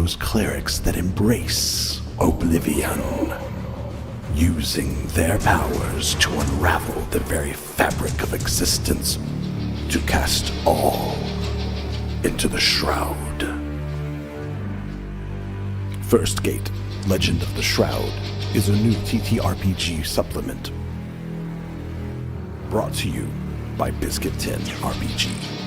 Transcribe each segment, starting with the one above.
those clerics that embrace oblivion, using their powers to unravel the very fabric of existence to cast all into the Shroud. First Gate, Legend of the Shroud, is a new TTRPG supplement brought to you by Biscuit Tin RPG.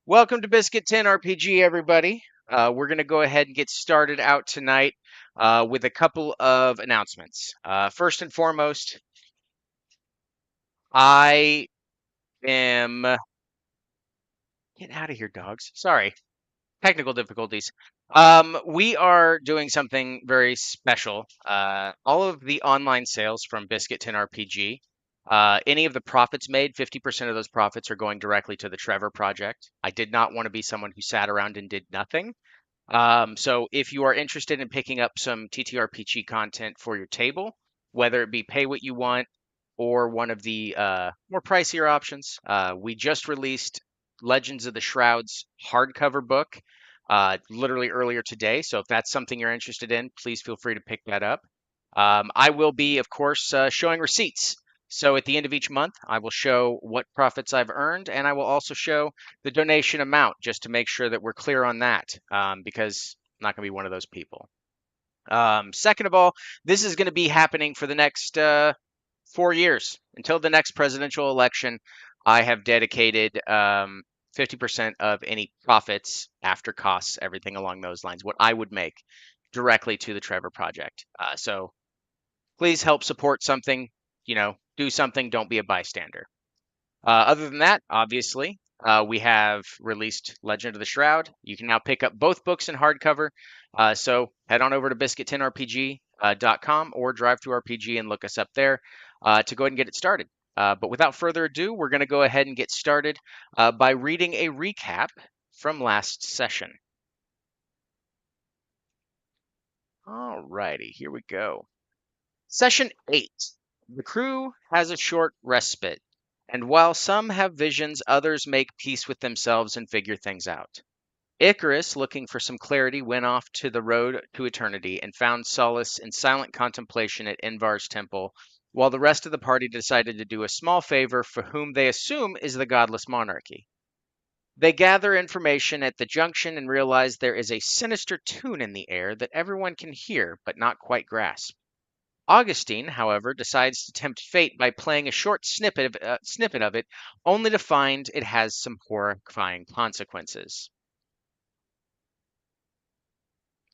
Welcome to Biscuit Tin RPG, everybody. We're going to go ahead and get started out tonight with a couple of announcements. First and foremost, I am. Get out of here, dogs. Sorry, technical difficulties. We are doing something very special. All of the online sales from Biscuit Tin RPG, any of the profits made, 50% of those profits are going directly to the Trevor Project. I did not want to be someone who sat around and did nothing. So if you are interested in picking up some TTRPG content for your table, whether it be pay what you want or one of the more pricier options, we just released Legends of the Shrouds hardcover book literally earlier today. So if that's something you're interested in, please feel free to pick that up. I will be, of course, showing receipts. So at the end of each month, I will show what profits I've earned, and I will also show the donation amount just to make sure that we're clear on that, because I'm not going to be one of those people. Second of all, this is going to be happening for the next 4 years until the next presidential election. I have dedicated 50% of any profits after costs, everything along those lines, what I would make directly to the Trevor Project. So please help support something, do something, don't be a bystander. Other than that, obviously, we have released Legend of the Shroud. You can now pick up both books in hardcover. So head on over to biscuittinrpg.com or DriveThruRPG and look us up there to go ahead and get it started. But without further ado, we're going to go ahead and get started by reading a recap from last session. Alrighty, here we go. Session 8. The crew has a short respite And while some have visions, others make peace with themselves and figure things out. Icarus, looking for some clarity, went off to the road to eternity and found solace in silent contemplation at Invar's temple, while the rest of the party decided to do a small favor for whom they assume is the godless monarchy. They gather information at the junction and realize there is a sinister tune in the air that everyone can hear but not quite grasp. Augustine, however, decides to tempt fate by playing a short snippet of it, only to find it has some horrifying consequences.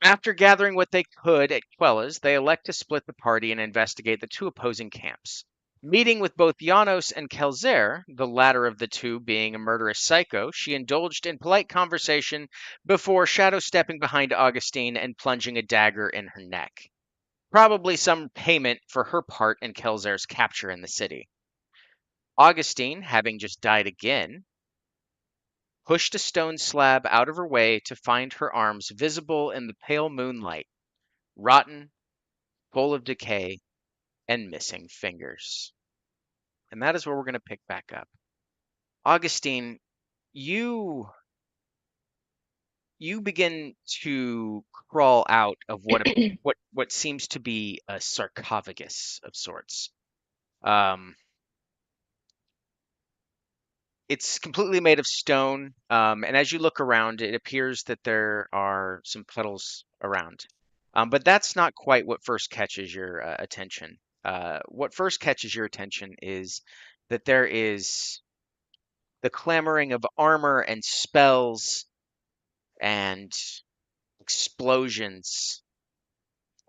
After gathering what they could at Quella's, they elect to split the party and investigate the two opposing camps. Meeting with both Janos and Kelzer, the latter of the two being a murderous psycho, she indulged in polite conversation before shadow stepping behind Augustine and plunging a dagger in her neck. Probably some payment for her part in Kelzer's capture in the city. Augustine, having just died again, pushed a stone slab out of her way to find her arms visible in the pale moonlight, rotten, full of decay, and missing fingers. And that is where we're going to pick back up. Augustine, you you begin to crawl out of what seems to be a sarcophagus of sorts. Um, it's completely made of stone, and as you look around, it appears that there are some puddles around. But that's not quite what first catches your attention. What first catches your attention is that there is the clamoring of armor and spells and explosions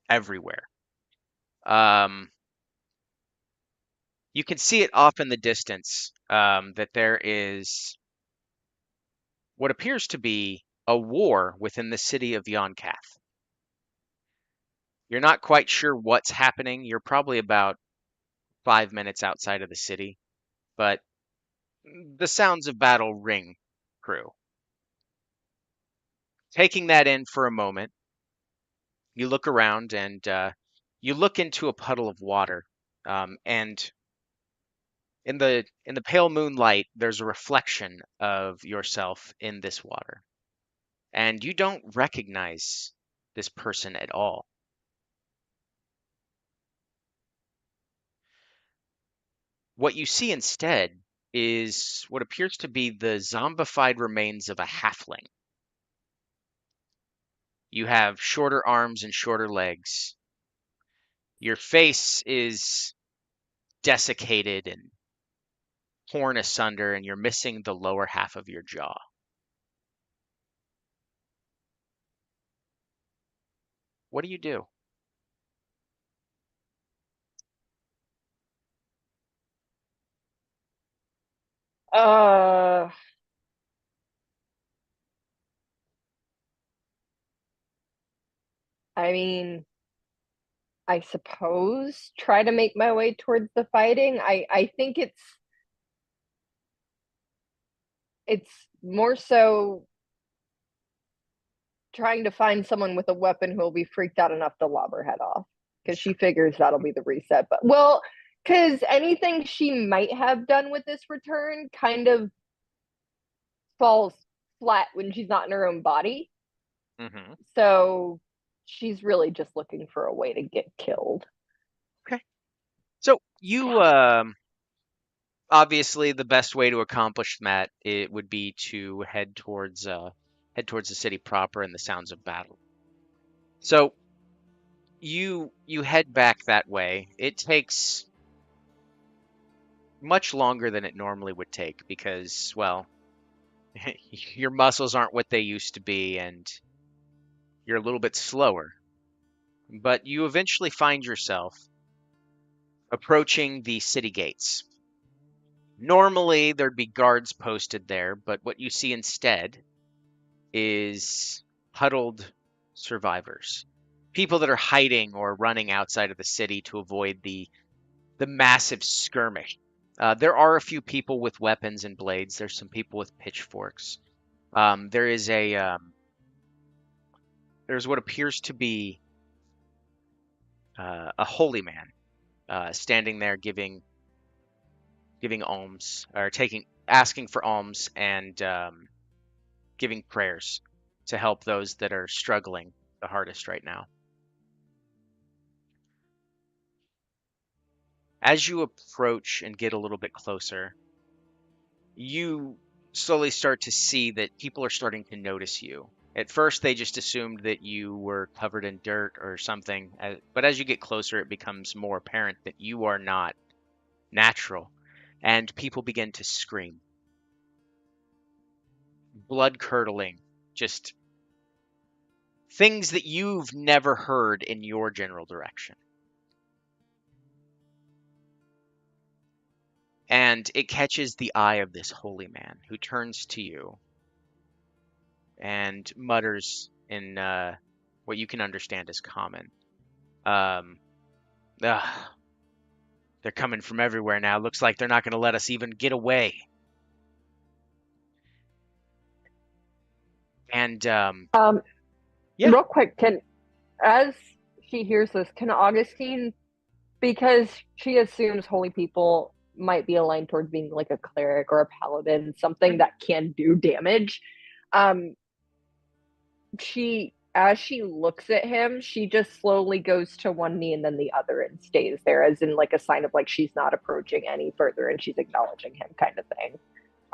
everywhere. Um, you can see it off in the distance that there is what appears to be a war within the city of Yonkath. You're not quite sure what's happening. You're probably about 5 minutes outside of the city, but the sounds of battle ring true. Taking that in for a moment, you look around and you look into a puddle of water, and in the pale moonlight, there's a reflection of yourself in this water, and you don't recognize this person at all. What you see instead is what appears to be the zombified remains of a halfling. You have shorter arms and shorter legs. Your face is desiccated and torn asunder, and you're missing the lower half of your jaw. What do you do? Uh, I mean, I suppose try to make my way towards the fighting. I think it's more so trying to find someone with a weapon who will be freaked out enough to lob her head off because she figures that'll be the reset. But well, because anything she might have done with this return kind of falls flat when she's not in her own body. Hmm. So she's really just looking for a way to get killed. Okay. So you obviously the best way to accomplish that it would be to head towards the city proper and the sounds of battle. So you head back that way. It takes much longer than it normally would take because, well, your muscles aren't what they used to be and you're a little bit slower. But you eventually find yourself approaching the city gates. Normally, there'd be guards posted there, but what you see instead is huddled survivors. People that are hiding or running outside of the city to avoid the massive skirmish. There are a few people with weapons and blades. There's some people with pitchforks. There is there's what appears to be a holy man standing there giving giving alms or asking for alms and giving prayers to help those that are struggling the hardest right now. As you approach and get a little bit closer, you slowly start to see that people are starting to notice you. At first, they just assumed that you were covered in dirt or something, but as you get closer, it becomes more apparent that you are not natural, and people begin to scream. Blood curdling, just things that you've never heard in your general direction. And it catches the eye of this holy man who turns to you and mutters in what you can understand as common. Um, "Ugh, they're coming from everywhere now. Looks like they're not going to let us even get away." And yeah, Real quick, as she hears this, can Augustine, because she assumes holy people might be aligned towards being like a cleric or a paladin, something that can do damage, um, as she looks at him, she just slowly goes to one knee and then the other and stays there, as in like a sign of like she's not approaching any further and she's acknowledging him, kind of thing.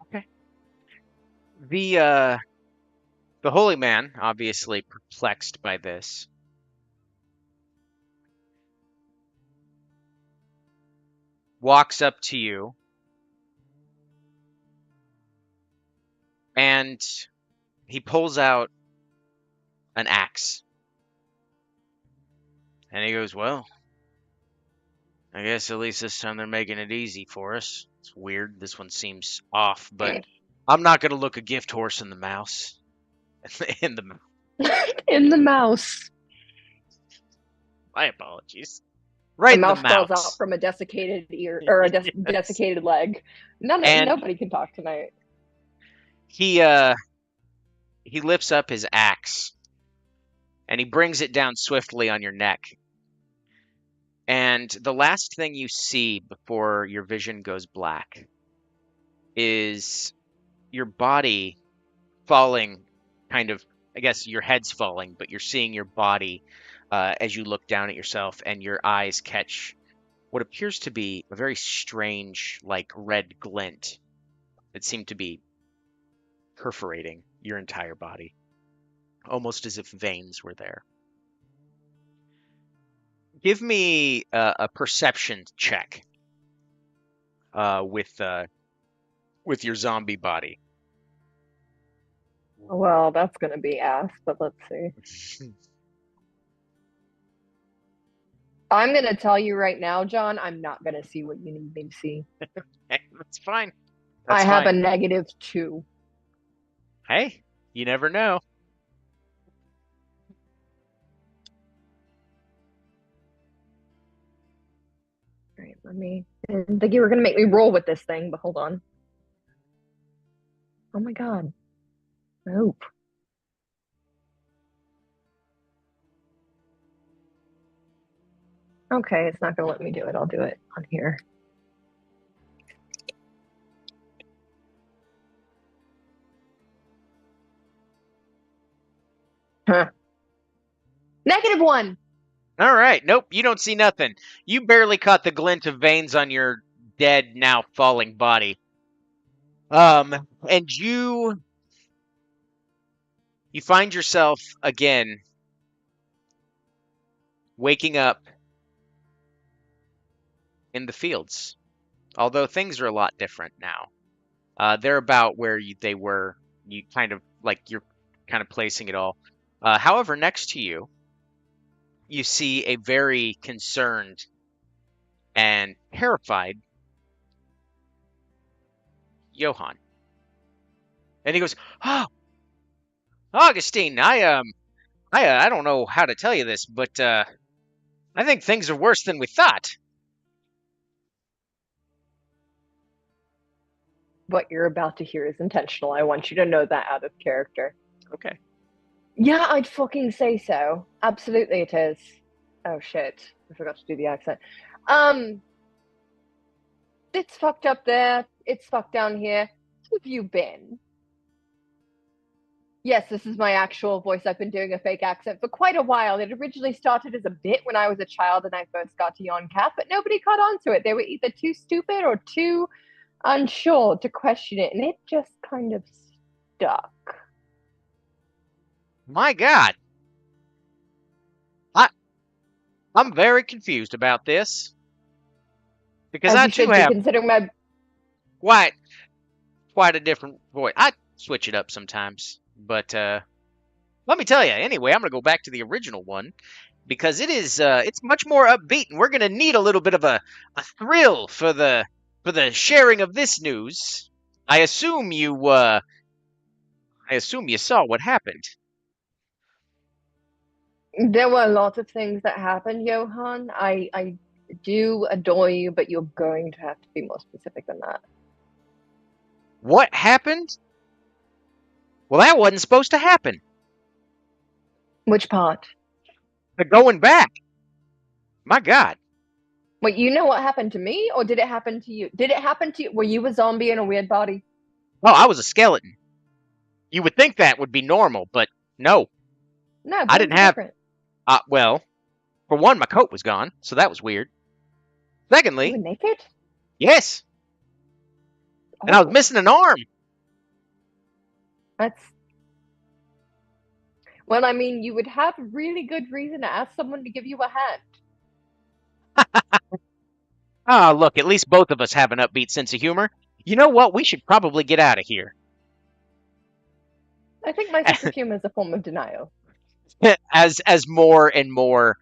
okay. The holy man, obviously perplexed by this, walks up to you and he pulls out an axe. And he goes, "Well, I guess at least this time they're making it easy for us. It's weird. This one seems off, but I'm not going to look a gift horse in the mouse." In the In the mouse. My apologies. Right A in the mouse falls out mouse. from a desiccated ear or a Yes. desiccated leg. And Nobody can talk tonight. he lifts up his axe and he brings it down swiftly on your neck. And the last thing you see before your vision goes black is your body falling, kind of, I guess your head's falling, but you're seeing your body as you look down at yourself, and your eyes catch what appears to be a very strange, like red glint that seemed to be perforating your entire body, almost as if veins were there. Give me a perception check with your zombie body. Well, that's going to be ass, but let's see. I'm going to tell you right now, John, I'm not going to see what you need me to see. That's fine. I That's have fine. a -2. Hey, you never know. All right, I didn't think you were going to make me roll with this thing, but hold on. Oh my God. Nope. Okay, it's not going to let me do it. I'll do it on here. Huh. -1. All right. Nope, you don't see nothing. You barely caught the glint of veins on your dead, now falling body. And you find yourself again waking up in the fields. Although things are a lot different now. They're about where they were. You kind of like you're kind of placing it all. However, next to you, you see a very concerned and terrified Johann. And he goes, "Oh, Augustine, I don't know how to tell you this, but I think things are worse than we thought." What you're about to hear is intentional. I want you to know that out of character. Okay. Yeah, I'd fucking say so. Absolutely it is. Oh shit. I forgot to do the accent. Um It's fucked up there. It's fucked down here. Who have you been? Yes, this is my actual voice. I've been doing a fake accent for quite a while. It originally started as a bit when I was a child and I first got to Yon Cat, but nobody caught on to it. They were either too stupid or too unsure to question it, and it just kind of stuck. My God. I'm very confused about this. Because As I you too should be, have considering my quite quite a different voice. I switch it up sometimes. But let me tell you, anyway, I'm gonna go back to the original one because it's much more upbeat, and we're gonna need a little bit of a thrill for the sharing of this news. I assume you saw what happened. there were a lot of things that happened, Johan. I do adore you, but you're going to have to be more specific than that. What happened? Well, that wasn't supposed to happen. Which part? The going back. My God. Wait, you know what happened to me, or did it happen to you? Did it happen to you? Were you a zombie in a weird body? Oh, I was a skeleton. You would think that would be normal, but no. No, I bones didn't are have. different. Well, for one, my coat was gone, so that was weird. You were Secondly, naked? yes, and I was Oh, missing an arm. that's well, I mean, you would have a really good reason to ask someone to give you a hand. Ah, look, at least both of us have an upbeat sense of humor. You know what? We should probably get out of here. I think my sense of humor is a form of denial. As more and more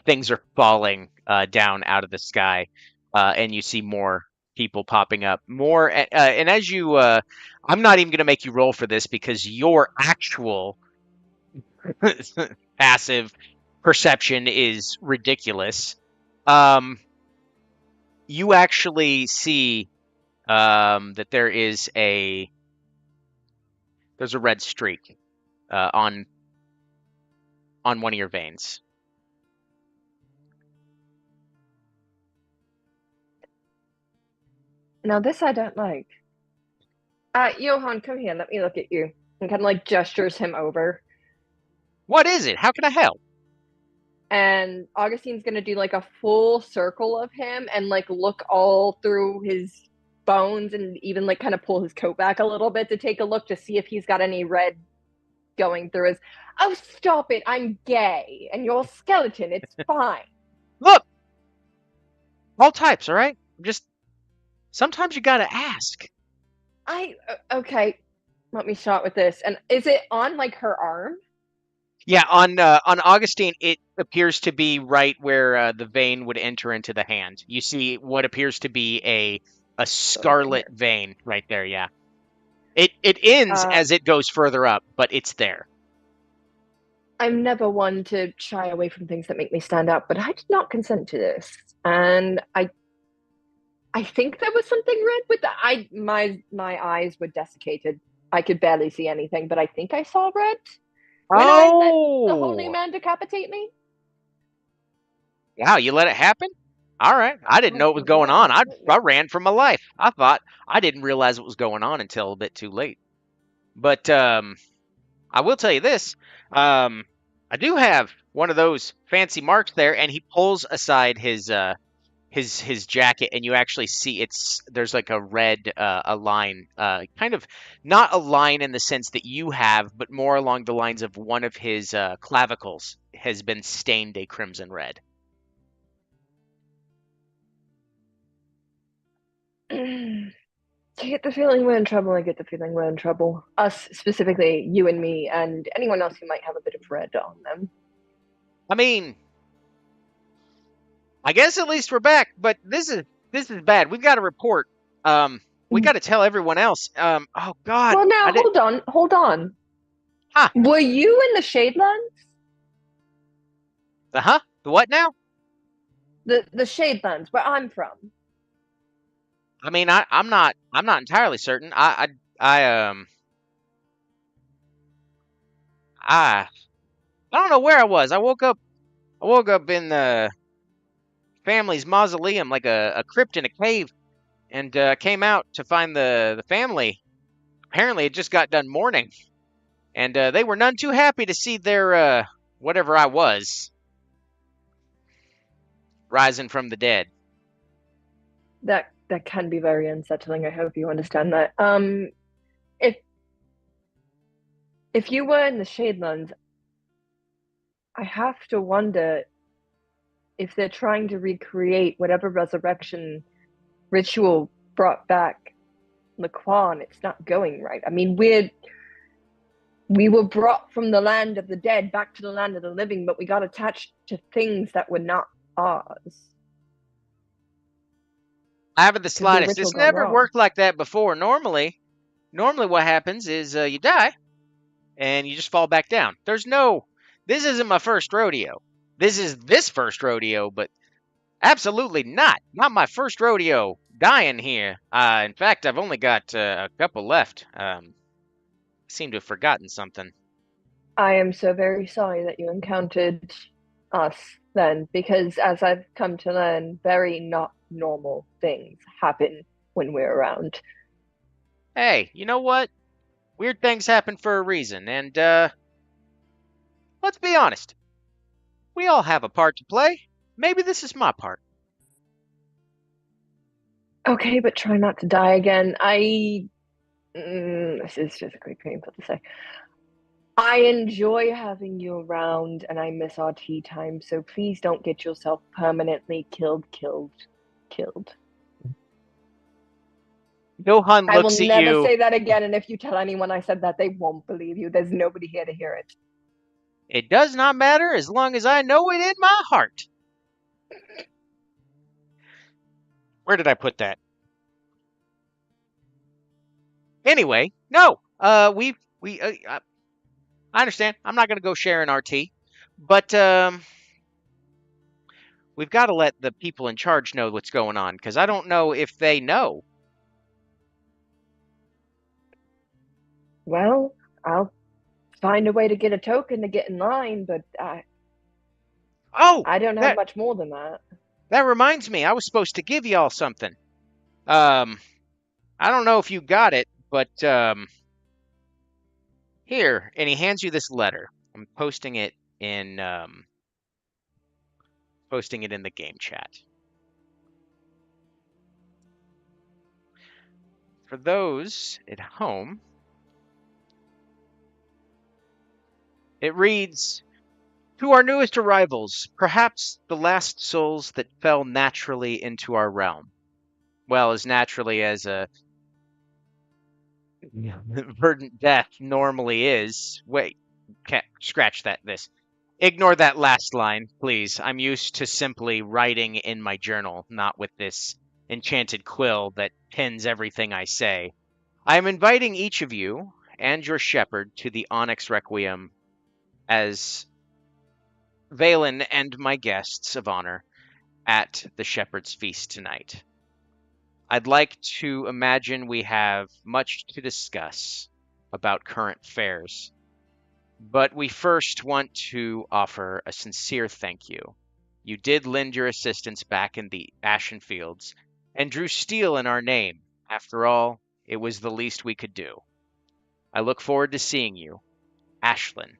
things are falling down out of the sky, and you see more people popping up. More, and as you, I'm not even going to make you roll for this because your actual passive perception is ridiculous. You actually see that there's a red streak on one of your veins. Now, this I don't like. Johan, come here. Let me look at you. And kind of like gestures him over. What is it? How can I help? And Augustine's gonna do like a full circle of him and like look all through his bones and even like kind of pull his coat back a little bit to take a look to see if he's got any red going through his. Oh, stop it! I'm gay, and you're a skeleton. It's fine. Look, all types. All right. Just sometimes you gotta ask. Okay. Let me start with this. And is it on like her arm? Yeah, on Augustine, it appears to be right where the vein would enter into the hand. You see what appears to be a So right scarlet here. vein right there. Yeah, it ends Uh, as it goes further up, but it's there. I'm never one to shy away from things that make me stand out, but I did not consent to this. And I think there was something red with that. My eyes were desiccated. I could barely see anything, but I think I saw red when I let the holy Oh, man decapitate me. wow! You let it happen. All right, I didn't know Oh, what was going yeah, on. absolutely. I ran for my life. I didn't realize what was going on until a bit too late. But I will tell you this. Um, I do have one of those fancy marks there, and he pulls aside his jacket, and you actually see there's like a red a line, kind of not a line in the sense that you have, but more along the lines of one of his clavicles has been stained a crimson red. I get the feeling we're in trouble. I get the feeling we're in trouble. Us specifically, you and me, and anyone else who might have a bit of red on them. I mean, I guess at least we're back, but this is bad. We've got to report. We got to tell everyone else. Oh God, Well, I now did. hold on. Huh? Were you in the Shadelands? The huh? The what now? The Shadelands, where I'm from. I mean, I'm not entirely certain. I I don't know where I was. I woke up in the family's mausoleum, like a crypt in a cave. and came out to find the family. Apparently, it just got done mourning, and they were none too happy to see their whatever I was rising from the dead. That can be very unsettling. I hope you understand that. If you were in the Shadelands, I have to wonder if they're trying to recreate whatever resurrection ritual brought back Laquan. It's not going right. I mean, we were brought from the land of the dead back to the land of the living, but we got attached to things that were not ours. I haven't the Could be a slightest. ritual It's gone never wrong. worked like that before. Normally what happens is you die and you just fall back down. There's no. This isn't my first rodeo. This is this first rodeo, but absolutely not. Not my first rodeo dying here. In fact, I've only got a couple left. Seem to have forgotten something. I am so very sorry that you encountered us then, because as I've come to learn, very not normal things happen when we're around. Hey, you know what? Weird things happen for a reason, and let's be honest. We all have a part to play. Maybe this is my part. Okay, but try not to die again. This is physically painful to say. I enjoy having you around and I miss our tea time, so please don't get yourself permanently killed. Johan I will looks at never you. say that again, and if you tell anyone I said that, they won't believe you. There's nobody here to hear it. It does not matter as long as I know it in my heart. Where did I put that? Anyway, no. I understand. I'm not going to go sharing our tea, but we've got to let the people in charge know what's going on because I don't know if they know. Well, I'll find a way to get a token to get in line, but Oh, I don't have that much more than that. that reminds me. I was supposed to give y'all something. Um, I don't know if you got it, but here, and he hands you this letter. I'm posting it in the game chat. For those at home, it reads, to our newest arrivals, perhaps the last souls that fell naturally into our realm. Well, as naturally as a verdant death normally is. Wait, can't scratch that. Ignore that last line, please. I'm used to simply writing in my journal, not with this enchanted quill that pins everything I say. I am inviting each of you and your shepherd to the Onyx Requiem as Valen and my guests of honor at the Shepherd's Feast tonight. I'd like to imagine we have much to discuss about current affairs, but we first want to offer a sincere thank you. You did lend your assistance back in the Ashen Fields and drew steel in our name. After all, it was the least we could do. I look forward to seeing you, Ashlyn,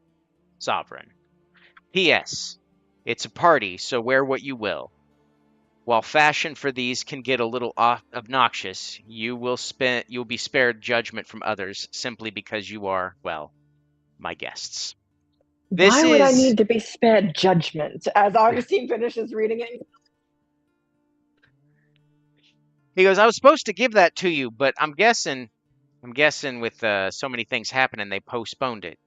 Sovereign. P.S. It's a party, so wear what you will. While fashion for these can get a little obnoxious, you'll be spared judgment from others simply because you are, well, my guests. This Why would I is need to be spared judgment? As Augustine finishes reading it, He goes, I was supposed to give that to you, but I'm guessing with so many things happening, they postponed it.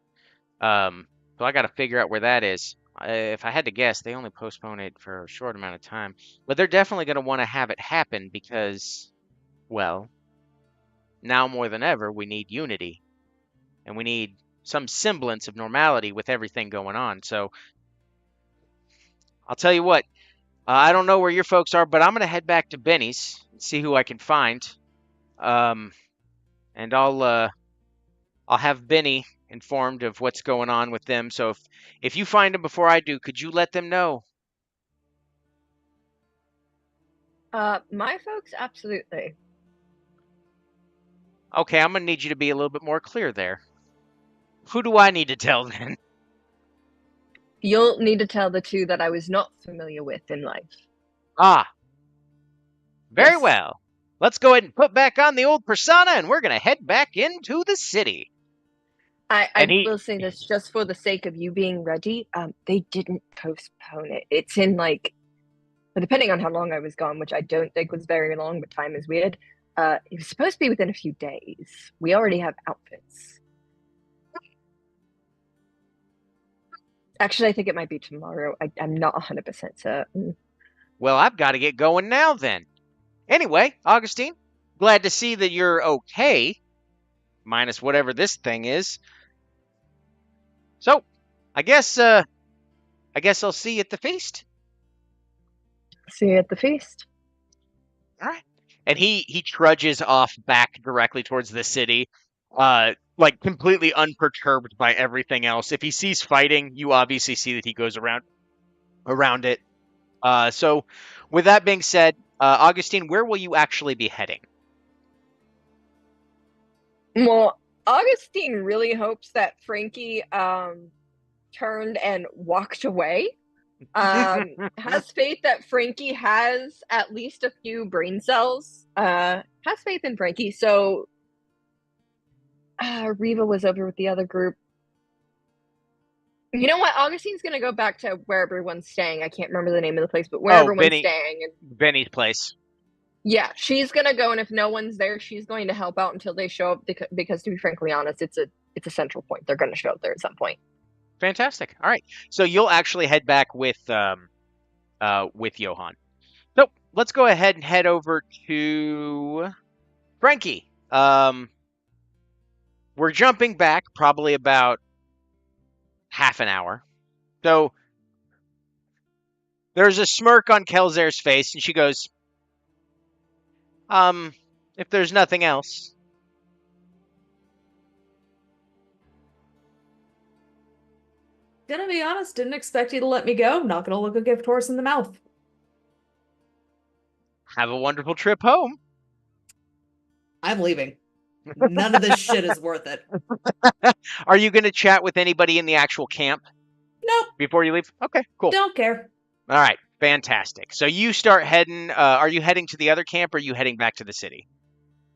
So I got to figure out where that is. If I had to guess, they only postponed it for a short amount of time, but they're definitely going to want to have it happen because, well, now more than ever, we need unity and we need some semblance of normality with everything going on. So I'll tell you what, I don't know where your folks are, but I'm going to head back to Benny's and see who I can find. Um, and I'll have Benny informed of what's going on with them. So if you find them before I do, could you let them know? my folks, absolutely. Okay, I'm gonna need you to be a little bit more clear there. Who do I need to tell then? You'll need to tell the two that I was not familiar with in life. Ah, very Yes. well. Let's go ahead and put back on the old persona, and we're gonna head back into the city. And I will say this just for the sake of you being ready. They didn't postpone it. It's in like, depending on how long I was gone, which I don't think was very long, but time is weird. It was supposed to be within a few days. We already have outfits. Actually, I think it might be tomorrow. I'm not 100% certain. well, I've got to get going now then. Anyway, Augustine, glad to see that you're okay, minus whatever this thing is. So, I guess I'll see you at the feast. See you at the feast. All right. And he trudges off back directly towards the city, like completely unperturbed by everything else. If he sees fighting, you obviously see that he goes around it. So, with that being said, Augustine, where will you actually be heading? Well, Augustine really hopes that Frankie turned and walked away. Has faith that Frankie has at least a few brain cells. Has faith in Frankie. So Riva was over with the other group. You know what? Augustine's gonna go back to where everyone's staying. I can't remember the name of the place, but where Oh, everyone's staying. And Benny's place. yeah, she's gonna go, and if no one's there, she's going to help out until they show up. Because to be frankly honest, it's a central point. They're gonna show up there at some point. Fantastic. All right. So you'll actually head back with Johan. So let's go ahead and head over to Frankie. We're jumping back probably about half an hour. So there's a smirk on Kelzer's face, and she goes, if there's nothing else. Gonna be honest, didn't expect you to let me go. Not gonna look a gift horse in the mouth. Have a wonderful trip home. I'm leaving. None of this shit is worth it. Are you going to chat with anybody in the actual camp Nope, before you leave? Okay, cool. don't care. All right, fantastic. So you start heading. Are you heading to the other camp, or are you heading back to the city?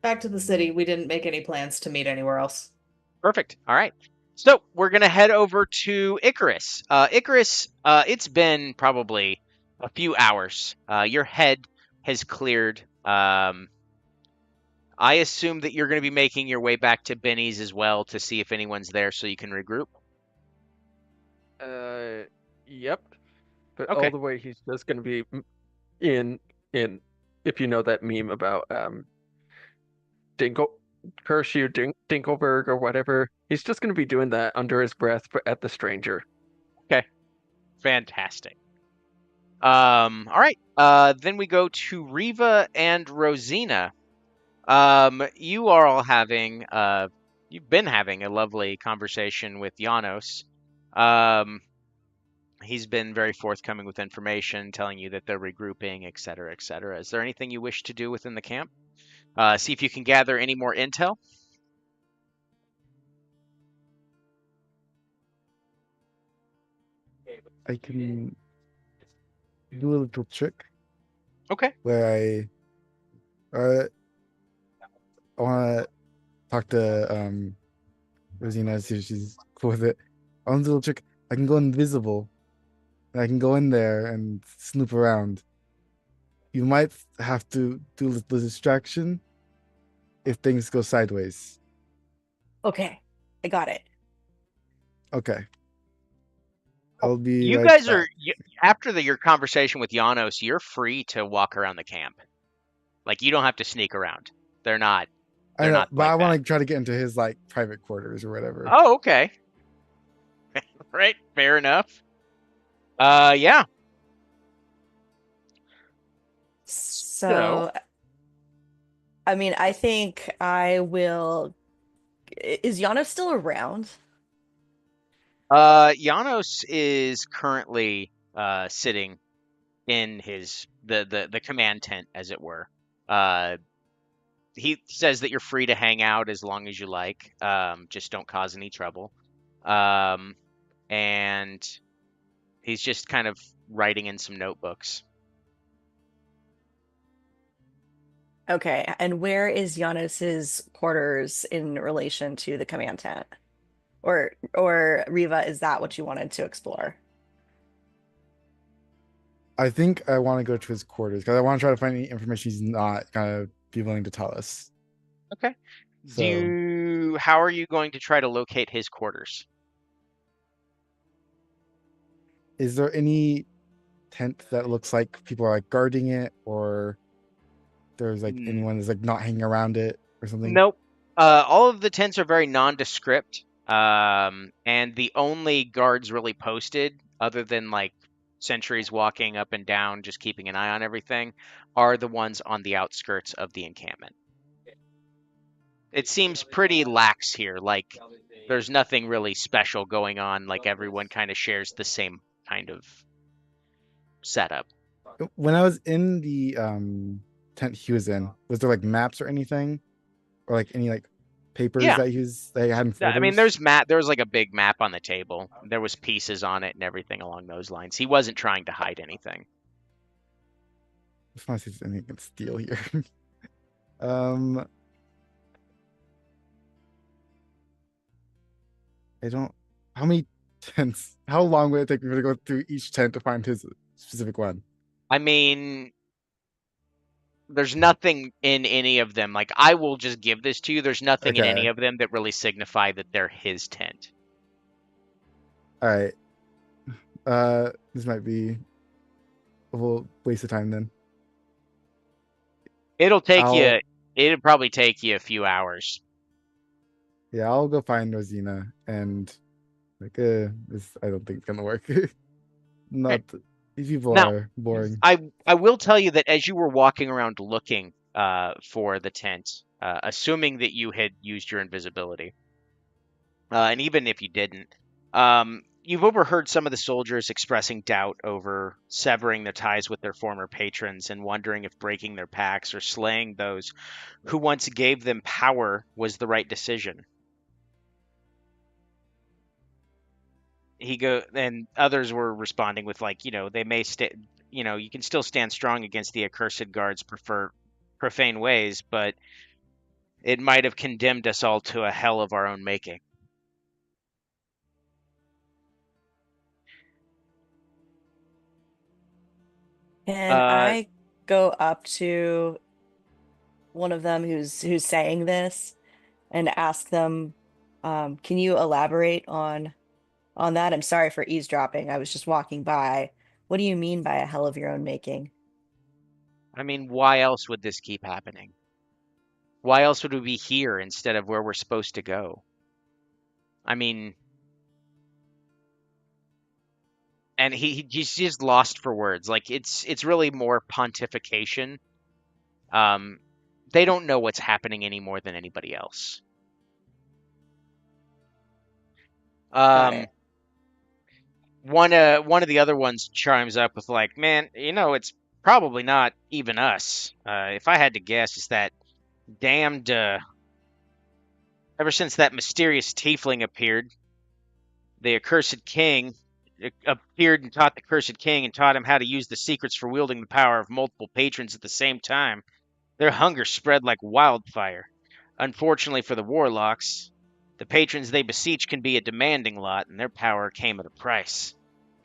Back to the city. We didn't make any plans to meet anywhere else. Perfect. All right. So we're going to head over to Icarus. Icarus, it's been probably a few hours. Your head has cleared. I assume that you're going to be making your way back to Benny's as well to see if anyone's there so you can regroup. Yep. But Okay. all the way he's just gonna be in if you know that meme about Dinkle curse you Dinkelberg or whatever. He's just gonna be doing that under his breath but at the stranger. Okay. Fantastic. All right. Then we go to Riva and Rosina. You are all having you've been having a lovely conversation with Janos. He's been very forthcoming with information, telling you that they're regrouping, et cetera, et cetera. Is there anything you wish to do within the camp? See if you can gather any more intel. I can do a little trick Okay. where I want to talk to Rosina, see if she's cool with it. I want to do a little trick. I can go invisible, and I can go in there and snoop around. You might have to do the distraction if things go sideways. Okay, I got it. Okay. I'll be You right guys back. are after your conversation with Janos, you're free to walk around the camp. Like you don't have to sneak around. They're not. I They're know, not but like I want that. to try to get into his like private quarters or whatever. Oh, okay. Right. Fair enough. Yeah. So, I mean, I think I will. Is Yana still around? Janos is currently sitting in his the command tent, as it were. he says that you're free to hang out as long as you like. Just don't cause any trouble. Um, and he's just kind of writing in some notebooks. Okay, and where is Giannis's quarters in relation to the command tent? Or Riva, is that what you wanted to explore? I think I want to go to his quarters because I want to try to find any information he's not gonna be willing to tell us. Okay. So, How are you going to try to locate his quarters? is there any tent that looks like people are like guarding it, or there's like Mm, anyone that's like not hanging around it or something? Nope. All of the tents are very nondescript. And the only guards really posted, other than like sentries walking up and down, just keeping an eye on everything, are the ones on the outskirts of the encampment. It seems pretty lax here. Like there's nothing really special going on. Like everyone kind of shares the same kind of setup. When I was in the tent he was in, was there like maps or anything, or like any like papers Yeah. that they had in I mean, folders? there was like a big map on the table. There was pieces on it and everything along those lines. He wasn't trying to hide anything. Just want to see if there's anything I can steal here. um, I don't. How many tents? How long would it take me to go through each tent to find his specific one? I mean, there's nothing in any of them. Like I will just give this to you. There's nothing in any Okay. of them that really signify that they're his tent. All right. This might be a little waste of time then. It'll take you. I'll It'll probably take you a few hours. yeah, I'll go find Rosina and like this I don't think it's gonna work. Okay. Not these people Now, are boring. I will tell you that as you were walking around looking for the tent, assuming that you had used your invisibility, and even if you didn't, you've overheard some of the soldiers expressing doubt over severing their ties with their former patrons and wondering if breaking their pacts or slaying those who once gave them power was the right decision. And others were responding with like, they may stay, you can still stand strong against the accursed guards prefer profane ways, but it might have condemned us all to a hell of our own making. Can Uh, I go up to one of them who's saying this and ask them, can you elaborate on that? I'm sorry for eavesdropping. I was just walking by. What do you mean by a hell of your own making? I mean, why else would this keep happening? Why else would we be here instead of where we're supposed to go? I mean, and he's just lost for words. Like it's really more pontification. Um, they don't know what's happening any more than anybody else. Got Um, it. one of the other ones chimes up with like, "Man, it's probably not even us. If I had to guess, it's that damned. Ever since that mysterious tiefling appeared, the accursed king appeared and taught the cursed king and taught him how to use the secrets for wielding the power of multiple patrons at the same time. Their hunger spread like wildfire. Unfortunately for the warlocks, the patrons they beseech can be a demanding lot, and their power came at a price.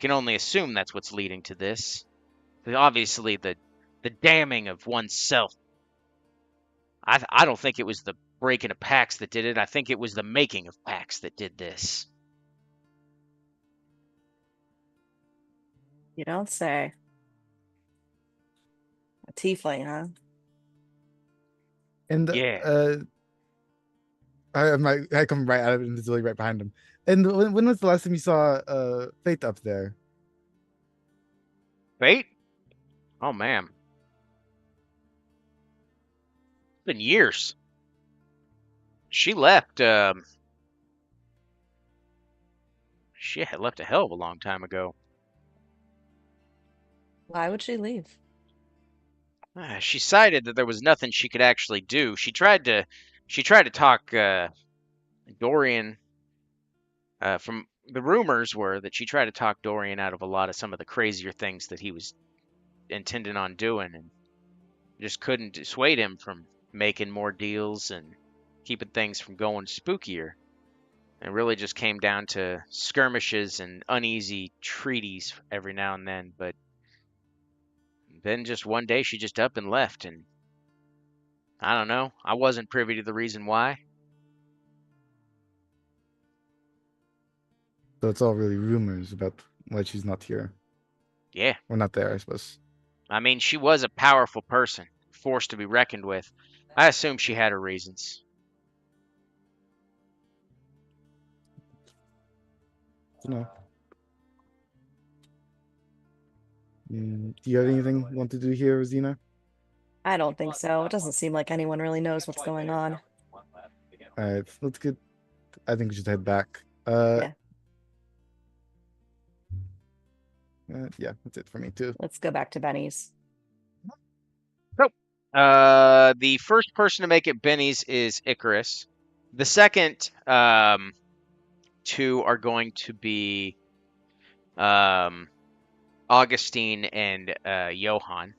Can only assume that's what's leading to this. Obviously, the damning of oneself. I don't think it was the breaking of pacts that did it. I think it was the making of pacts that did this. You don't say. A tiefling, huh? And Yeah. I come right out of invisibility right behind him. And when was the last time you saw Faith up there? Fate? Oh man, it's been years. She left. She had left a hell of a long time ago. Why would she leave? She cited that there was nothing she could actually do. She tried to talk Dorian. From the rumors were that she tried to talk Dorian out of a lot of some of the crazier things that he was intending on doing, and just couldn't dissuade him from making more deals and keeping things from going spookier. It really just came down to skirmishes and uneasy treaties every now and then. But then just one day she just up and left, and I don't know. I wasn't privy to the reason why. So it's all really rumors about why she's not here. Yeah, Or not there, I suppose. I mean, she was a powerful person, force to be reckoned with. I assume she had her reasons. No. Do you have anything you want to do here, Rosina? I don't think so. It doesn't seem like anyone really knows what's going on. Alright, let's get. I think we should head back. Yeah. Yeah, that's it for me too. Let's go back to Benny's. The first person to make it Benny's is Icarus. The second two are going to be Augustine and Johann.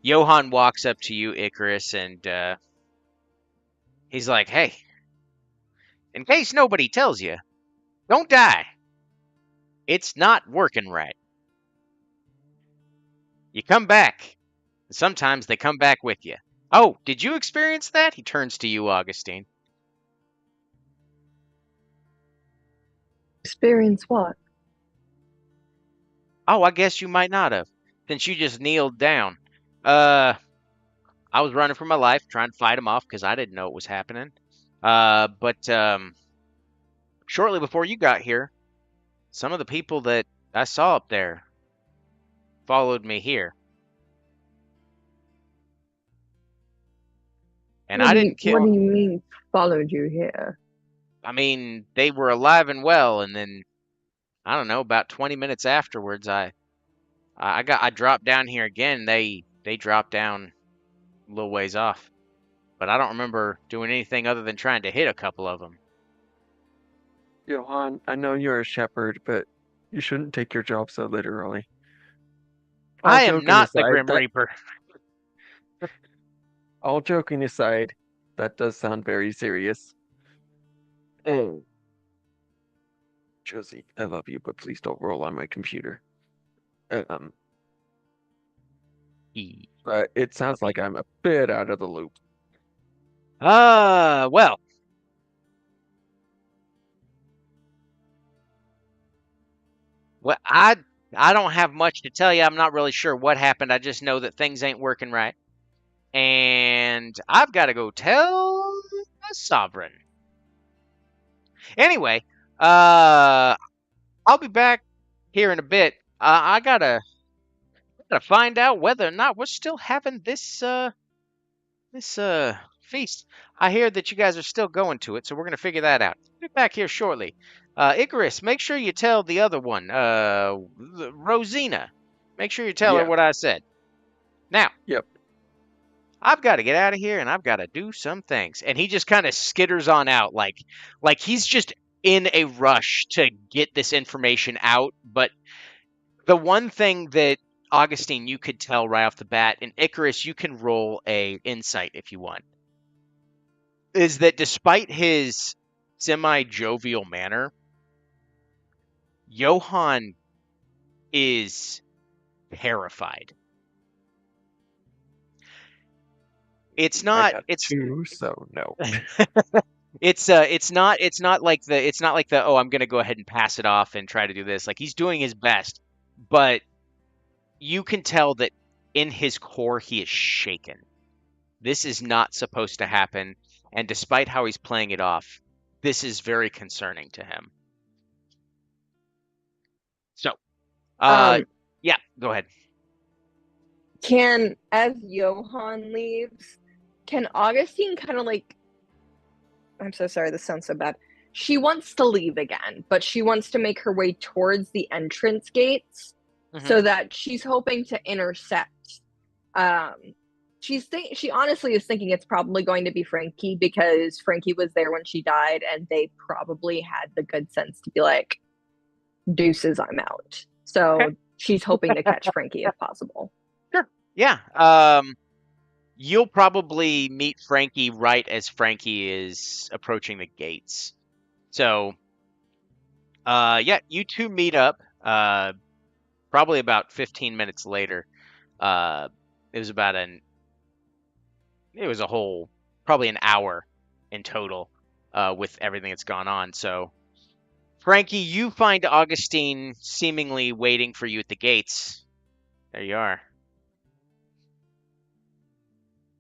Johann walks up to you, Icarus, and he's like, "Hey, in case nobody tells you, don't die. It's not working right. You come back. Sometimes they come back with you. Oh, did you experience that?" He turns to you, Augustine. Experience what? Oh, I guess you might not have, since you just kneeled down. I was running for my life, trying to fight him off because I didn't know it was happening. But shortly before you got here, some of the people that I saw up there followed me here. And I didn't kill. What do you mean followed you here? I mean, they were alive and well, and then I don't know, about 20 minutes afterwards, I dropped down here again. They dropped down a little ways off, but I don't remember doing anything other than trying to hit a couple of them. Johann, I know you're a shepherd, but you shouldn't take your job so literally. I am not the Grim Reaper. All joking aside, that does sound very serious. Oh. Josie, I love you, but please don't roll on my computer. But it sounds like I'm a bit out of the loop. Well. Well, I don't have much to tell you. I'm not really sure what happened. I just know that things ain't working right. And I've got to go tell the Sovereign. Anyway, I'll be back here in a bit. I gotta find out whether or not we're still having this feast. I hear that you guys are still going to it, so we're gonna figure that out. Be back here shortly. Icarus, make sure you tell the other one, Rosina. Make sure you tell her what I said. Now. Yep. I've got to get out of here and I've got to do some things. And he just kind of skitters on out like he's just in a rush to get this information out. But the one thing that Augustine, you could tell right off the bat, and Icarus, you can roll a insight if you want, is that despite his semi-jovial manner, Johann is terrified. It's not. It's two, so no. It's not like the oh, I'm gonna go ahead and pass it off and try to do this. Like, he's doing his best, but you can tell that in his core he is shaken. This is not supposed to happen, and despite how he's playing it off, this is very concerning to him. So, yeah, go ahead. As Johann leaves, can Augustine kind of like, I'm so sorry, this sounds so bad. She wants to leave again, but she wants to make her way towards the entrance gates so that she's hoping to intercept she honestly is thinking it's probably going to be Frankie because Frankie was there when she died, and they probably had the good sense to be like, "Deuces, I'm out." Okay. So she's hoping to catch Frankie if possible. Sure. Yeah. You'll probably meet Frankie right as Frankie is approaching the gates. So, yeah, you two meet up. Probably about 15 minutes later. Uh, it was about it was a whole, probably an hour in total, with everything that's gone on. So, Frankie, you find Augustine seemingly waiting for you at the gates. There you are.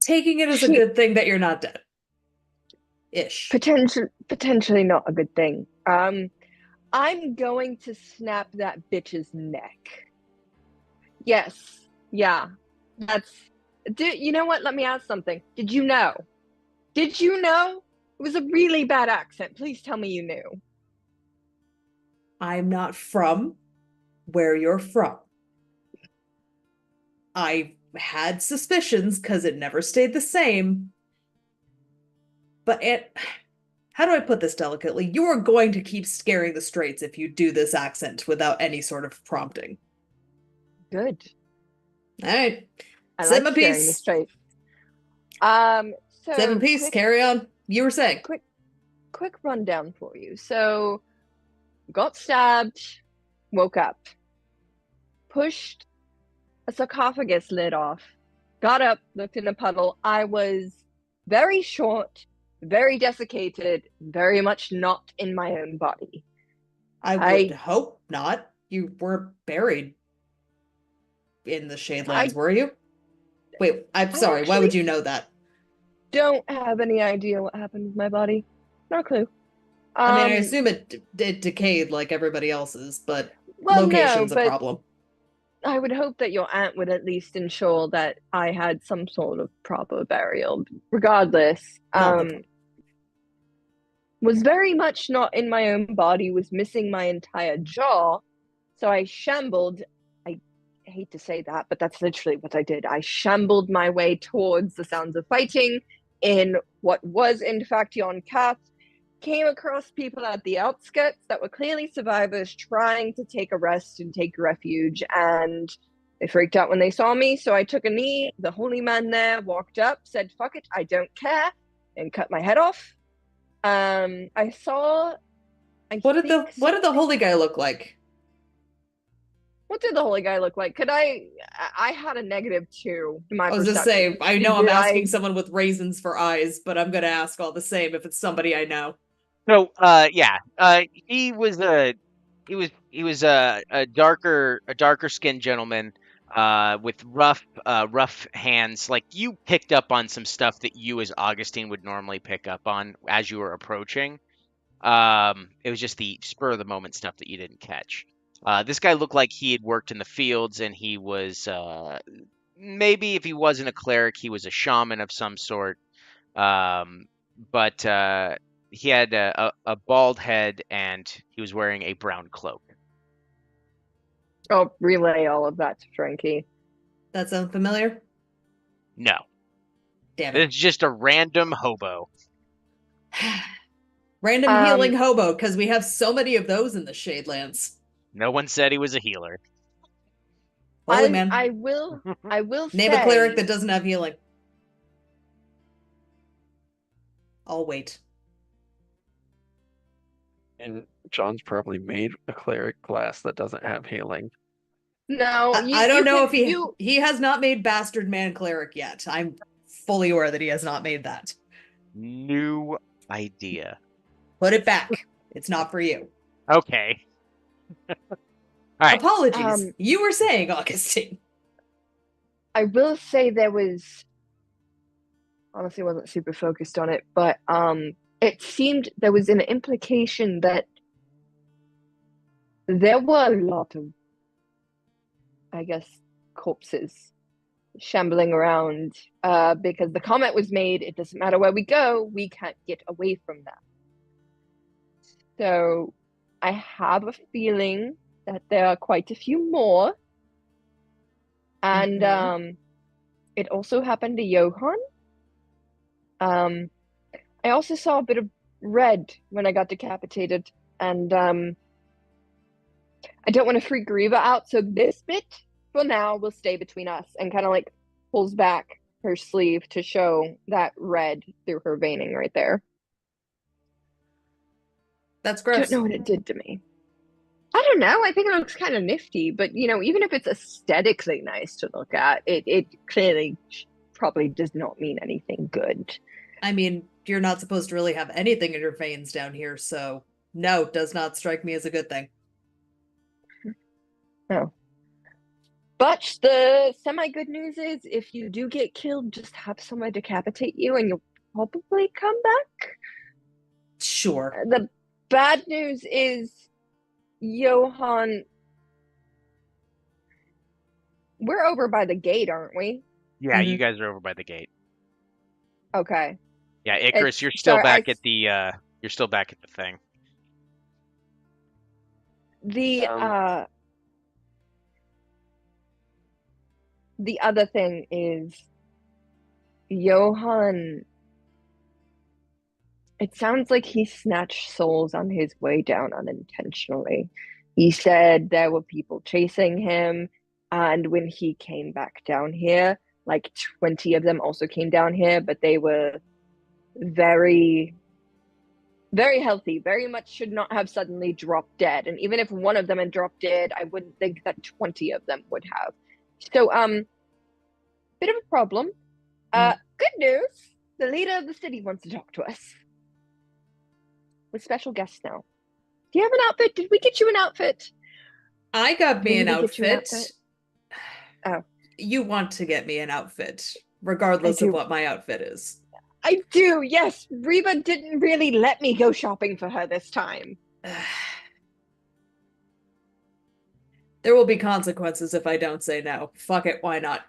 Taking it as a She- good thing that you're not dead. Ish. Potentially not a good thing. I'm going to snap that bitch's neck. Yes. Yeah. That's you know what? Let me ask something. Did you know? Did you know? It was a really bad accent. Please tell me you knew. I'm not from where you're from. I had suspicions because it never stayed the same. But how do I put this delicately? You are going to keep scaring the straights if you do this accent without any sort of prompting. Good. All right. I Say like my sharing the piece. straight. So Say my piece. Carry on. You were saying. quick rundown for you. So got stabbed, woke up, pushed a sarcophagus lid off, got up, looked in a puddle. I was very short, very desiccated, very much not in my own body. I would hope not. You were buried in the Shadelands, were you? Wait, I'm sorry. Why would you know that? Don't have any idea what happened with my body. No clue. I mean, I assume it decayed like everybody else's, but well, location's no, a but problem. I would hope that your aunt would at least ensure that I had some sort of proper burial. Regardless, Not the point. was very much not in my own body, was missing my entire jaw. So I shambled. I hate to say that, but that's literally what I did. I shambled my way towards the sounds of fighting in what was, in fact, Yon Kath. Came across people at the outskirts that were clearly survivors trying to take a rest and take refuge, and they freaked out when they saw me, so I took a knee. The holy man there walked up, said, "Fuck it, I don't care," and cut my head off. I saw. What did the holy guy look like? What did the holy guy look like? I had a -2 to my I was perception. just saying, I know I'm Did asking someone with raisins for eyes, but I'm gonna ask all the same if it's somebody I know. So, yeah, he was a darker skinned gentleman, with rough hands. Like you picked up on some stuff that you as Augustine would normally pick up on as you were approaching. It was just the spur of the moment stuff that you didn't catch. This guy looked like he had worked in the fields, and he was, maybe if he wasn't a cleric, he was a shaman of some sort. But he had a bald head, and he was wearing a brown cloak. I'll relay all of that to Frankie. That sound familiar? No, Damn it. it's just a random hobo. Random healing hobo, because we have so many of those in the Shadelands. No one said he was a healer. Holy man. I will Name say, a cleric that doesn't have healing. I'll wait. And John's probably made a cleric class that doesn't have healing. No, I don't know if he has not made Bastard Man Cleric yet. I'm fully aware that he has not made that. New idea. Put it back. It's not for you. Okay. All right. Apologies. You were saying, Augustine. I will say there was, honestly wasn't super focused on it, but it seemed there was an implication that there were a lot of, I guess, corpses shambling around, because the comment was made, it doesn't matter where we go, we can't get away from them. So I have a feeling that there are quite a few more. And It also happened to Johann. I also saw a bit of red when I got decapitated, and I don't want to freak Riva out, so this bit for now will stay between us, and kind of like pulls back her sleeve to show that red through her veining right there. That's Don't gross. know what it did to me. I don't know. I think it looks kind of nifty, but even if it's aesthetically nice to look at, it clearly probably does not mean anything good. I mean, you're not supposed to really have anything in your veins down here, so no, does not strike me as a good thing. Oh. But the semi-good news is if you do get killed, just have someone decapitate you and you'll probably come back. Sure. The bad news is, Johann, we're over by the gate, aren't we? Yeah, you Mhm. guys are over by the gate. Okay. Yeah, Icarus, you're It's still sorry, back at the thing. the Um, the other thing is Johann. It sounds like he snatched souls on his way down unintentionally. He said there were people chasing him, and when he came back down here, like 20 of them also came down here, but they were very, very healthy, very much should not have suddenly dropped dead. And even if one of them had dropped dead, I wouldn't think that 20 of them would have. So, bit of a problem. Good news. The leader of the city wants to talk to us. With special guests now. Do you have an outfit? Did we get you an outfit? I got me Did an we get you an outfit. outfit? Oh. You want to get me an outfit, regardless I of do. what my outfit is. I do, yes. Reba didn't really let me go shopping for her this time. There will be consequences if I don't say no. Fuck it, why not?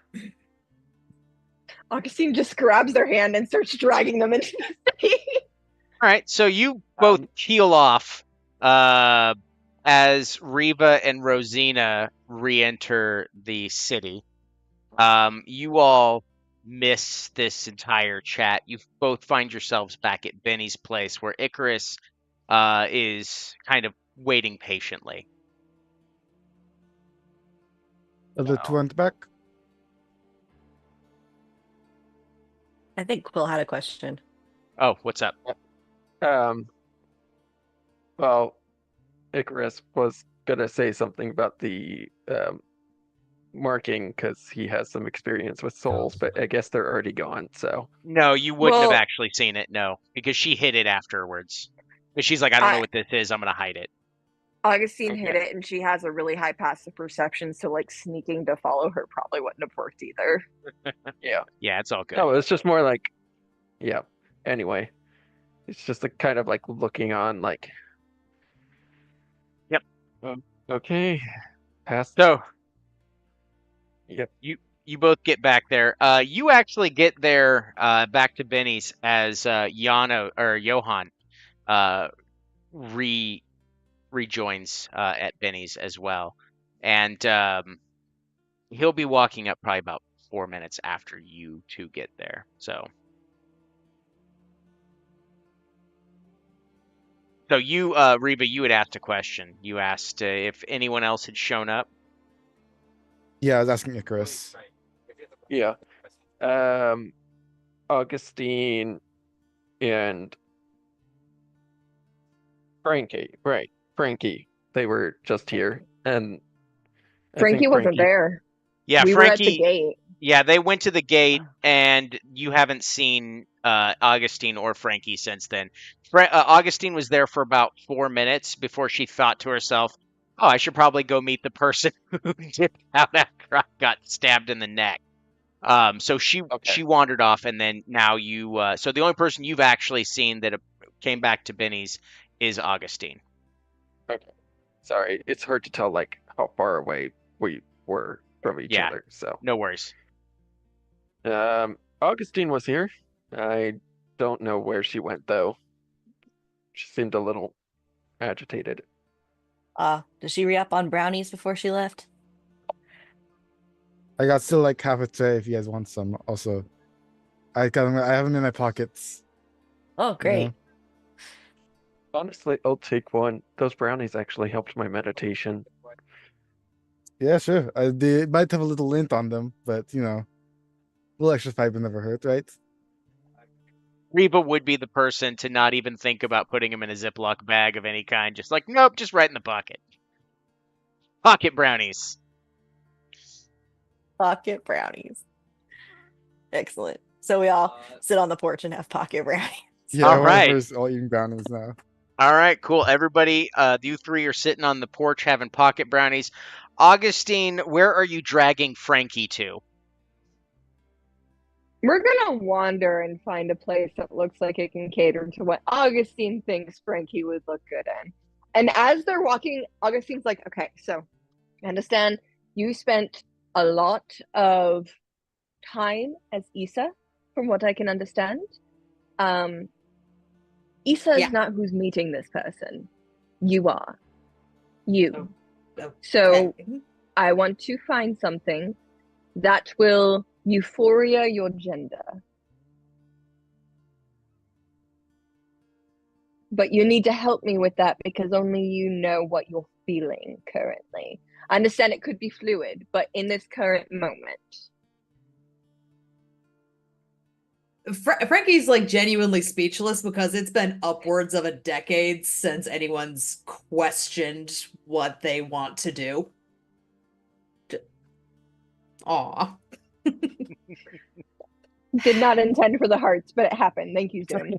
Augustine just grabs their hand and starts dragging them into the city. All right, so you both peel off as Reba and Rosina re-enter the city. You all miss this entire chat. You both find yourselves back at Benny's place, where Icarus is kind of waiting patiently. Are the two aren't back? I think Quill had a question. Oh, what's up? Well, Icarus was gonna say something about the marking because he has some experience with souls, but I guess they're already gone, so. No, you wouldn't have Well, actually seen it, no, because she hid it afterwards. But she's like, I don't know what this is. I'm gonna hide it. Augustine hit Okay. it, and she has a really high passive perception, so like sneaking to follow her probably wouldn't have worked either. Yeah. Yeah, it's all good. No, it's just more like, yeah. Anyway, it's just a kind of like looking on, like. Yep. Okay. Past. So, Yep. you both get back there. You actually get there back to Benny's as Jano or Johan rejoins at Benny's as well, and he'll be walking up probably about 4 minutes after you two get there. So you, Reba, you had asked a question. You asked if anyone else had shown up. Yeah, I was asking Icarus. Yeah. Augustine and Frankie, right? Frankie. They were just here, and I Frankie think wasn't there. Yeah, We were at the Frankie. gate. Yeah, they went to the gate, and you haven't seen Augustine or Frankie since then. Augustine was there for about 4 minutes before she thought to herself, "Oh, I should probably go meet the person who dipped out after I got stabbed in the neck." So she Okay. wandered off, and then now you. So the only person you've actually seen that came back to Benny's is Augustine. Okay. Sorry, it's hard to tell like how far away we were from each Yeah, other. So, no worries. Augustine was here. I don't know where she went though. She seemed a little agitated. Does she re-up on brownies before she left? I got still like half a tray if you guys want some. Also, I have them in my pockets. Oh, You know? great. Honestly, I'll take one. Those brownies actually helped my meditation. Yeah, sure. They might have a little lint on them, but a little extra fiber never hurt, right? Reba would be the person to not even think about putting him in a Ziploc bag of any kind. Just like, nope, just right in the pocket. Pocket brownies. Pocket brownies. Excellent. So we all sit on the porch and have pocket brownies. Yeah, All everyone right. first all eating brownies now. All right, cool. Everybody, you three are sitting on the porch having pocket brownies. Augustine, where are you dragging Frankie to? We're gonna wander and find a place that looks like it can cater to what Augustine thinks Frankie would look good in. And as they're walking, Augustine's like, okay, so I understand you spent a lot of time as Issa, from what I can understand. Um, Issa is Yeah. not who's meeting this person. You are. You. Okay. So I want to find something that will euphoria your gender. But you need to help me with that because only you know what you're feeling currently. I understand it could be fluid, but in this current moment. Frankie's like genuinely speechless because it's been upwards of a decade since anyone's questioned what they want to do. Aw. Did not intend for the hearts, but it happened. Thank you, Zoom.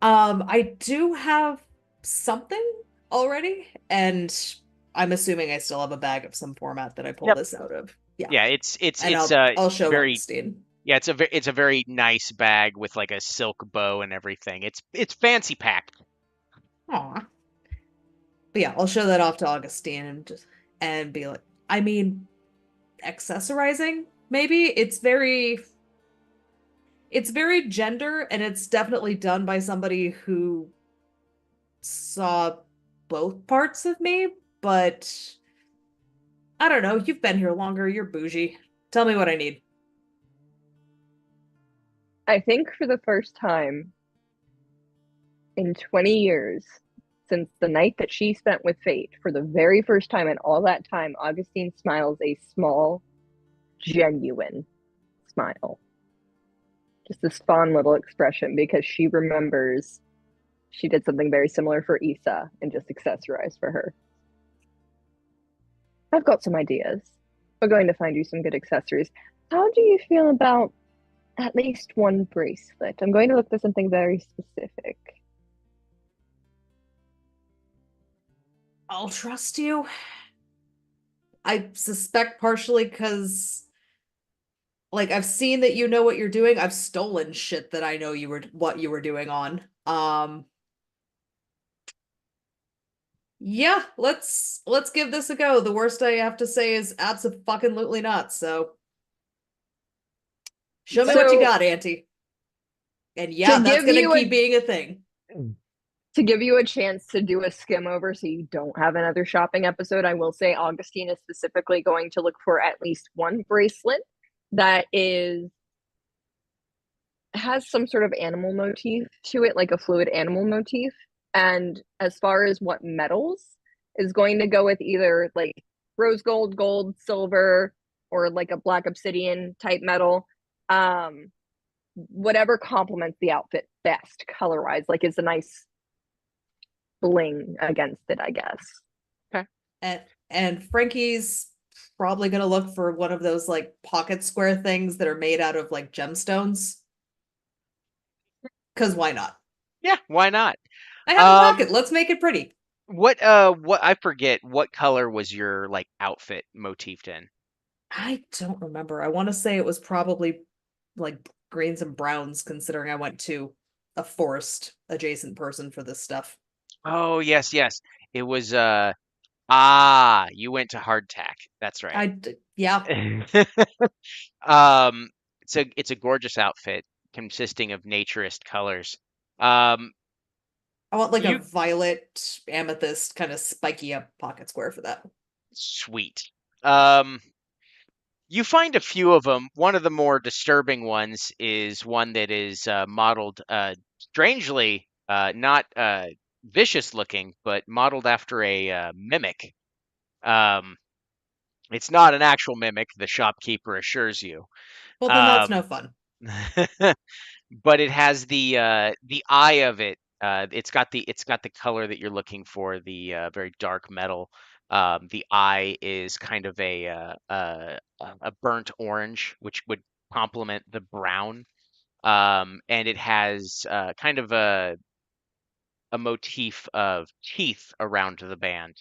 I do have something already, and I'm assuming I still have a bag of some format that I pull Yep. this out of. Yeah. Yeah, it's And it's I'll show very Augustine. yeah, it's a very nice bag with like a silk bow and everything. It's fancy packed. Aw. But yeah, I'll show that off to Augustine and be like, I mean, accessorizing, maybe? It's very gender, and it's definitely done by somebody who saw both parts of me, but I don't know, you've been here longer, you're bougie. Tell me what I need. I think for the first time in 20 years, since the night that she spent with Fate, for the very first time in all that time, Augustine smiles a small, genuine smile. Just this fun little expression because she remembers she did something very similar for Issa and just accessorized for her. I've got some ideas. We're going to find you some good accessories. How do you feel about at least one bracelet? I'm going to look for something very specific. I'll trust you. I suspect partially because, like, I've seen that you know what you're doing. I've stolen shit that I know what you were doing on. Yeah, let's give this a go. The worst I have to say is abso-fucking-lutely not. So show me what you So, got, Auntie. And yeah, that's give gonna you keep a being a thing. to give you a chance to do a skim over so you don't have another shopping episode, I will say Augustine is specifically going to look for at least one bracelet that has some sort of animal motif to it, like a fluid animal motif. And as far as what metals, is going to go with either like rose gold, gold, silver, or like a black obsidian type metal. Whatever complements the outfit best color wise, like is a nice bling against it, I guess. Okay. And Frankie's probably gonna look for one of those like pocket square things that are made out of like gemstones. Cause why not? Yeah, why not? I have a pocket. Let's make it pretty. What I forget what color was your like outfit motifed in? I don't remember. I want to say it was probably like greens and browns, considering I went to a forest adjacent person for this stuff. Oh, yes. It was you went to hardtack. That's right. Yeah. Um it's a gorgeous outfit consisting of naturist colors. Um I want like a you violet amethyst kind of spiky up pocket square for that. Sweet. You find a few of them. One of the more disturbing ones is one that is modeled strangely, not vicious looking, but modeled after a mimic. Um, it's not an actual mimic, the shopkeeper assures you. Well, then that's no Um, fun. but it has the eye of it. It's got the color that you're looking for, the very dark metal. The eye is kind of a burnt orange, which would complement the brown. And it has kind of a motif of teeth around the band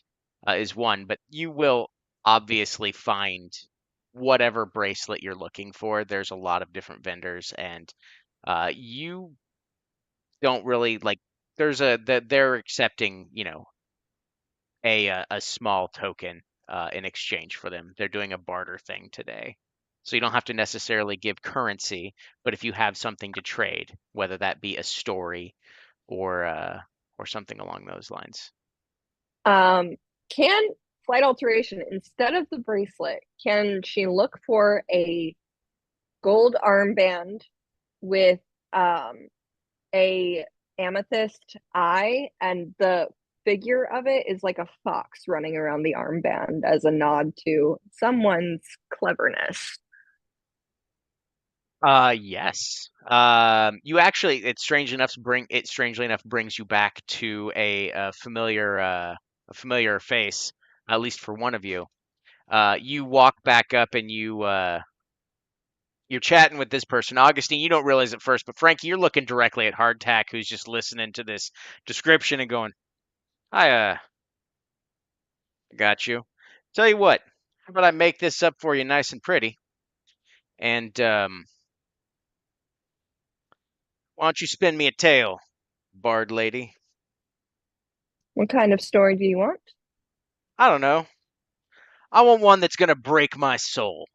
is one, but you will obviously find whatever bracelet you're looking for. There's a lot of different vendors, and you don't really like. There's that they're accepting, a small token in exchange for them. They're doing a barter thing today. So you don't have to necessarily give currency, but if you have something to trade, whether that be a story or uh, or something along those lines. Um, can Slight alteration, instead of the bracelet, can she look for a gold armband with a amethyst eye, and the figure of it is like a fox running around the armband as a nod to someone's cleverness? Yes. You actually, it strangely enough brings you back to a familiar face, at least for one of you. You walk back up and you're chatting with this person. Augustine, you don't realize at first, but Frankie, you're looking directly at Hardtack, who's just listening to this description and going, I got you. Tell you what, how about I make this up for you nice and pretty? And why don't you spin me a tale, bard lady? What kind of story do you want? I don't know. I want one that's gonna break my soul.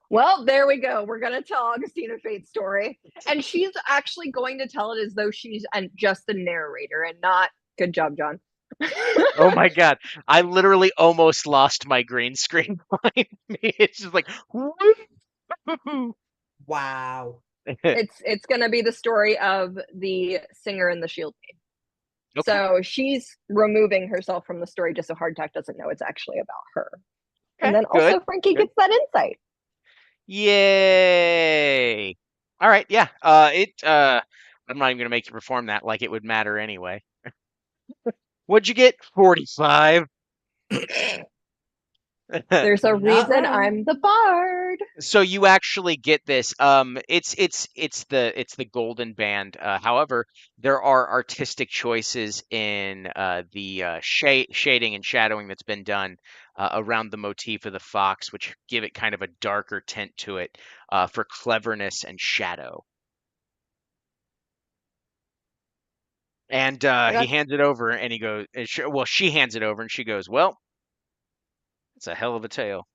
Well, there we go. We're gonna tell Augustina Fate's story, and she's actually going to tell it as though she's just the narrator and not. Good job, John. Oh my god. I literally almost lost my green screen behind me. It's just like woo. Wow. It's gonna be the story of the singer and the shield maid. Okay. So she's removing herself from the story just so Hardtack doesn't know it's actually about her. And then Good. also Frankie Good. gets that insight. Yay. All right, yeah. I'm not even gonna make you perform that like it would matter anyway. What'd you get? 45. There's a Not reason wrong. I'm the bard. So you actually get this. It's the golden band. However, there are artistic choices in the shading and shadowing that's been done around the motif of the fox, which give it kind of a darker tint to it for cleverness and shadow. And I he got hands it over, and he goes, well, she hands it over, and she goes, well, it's a hell of a tale.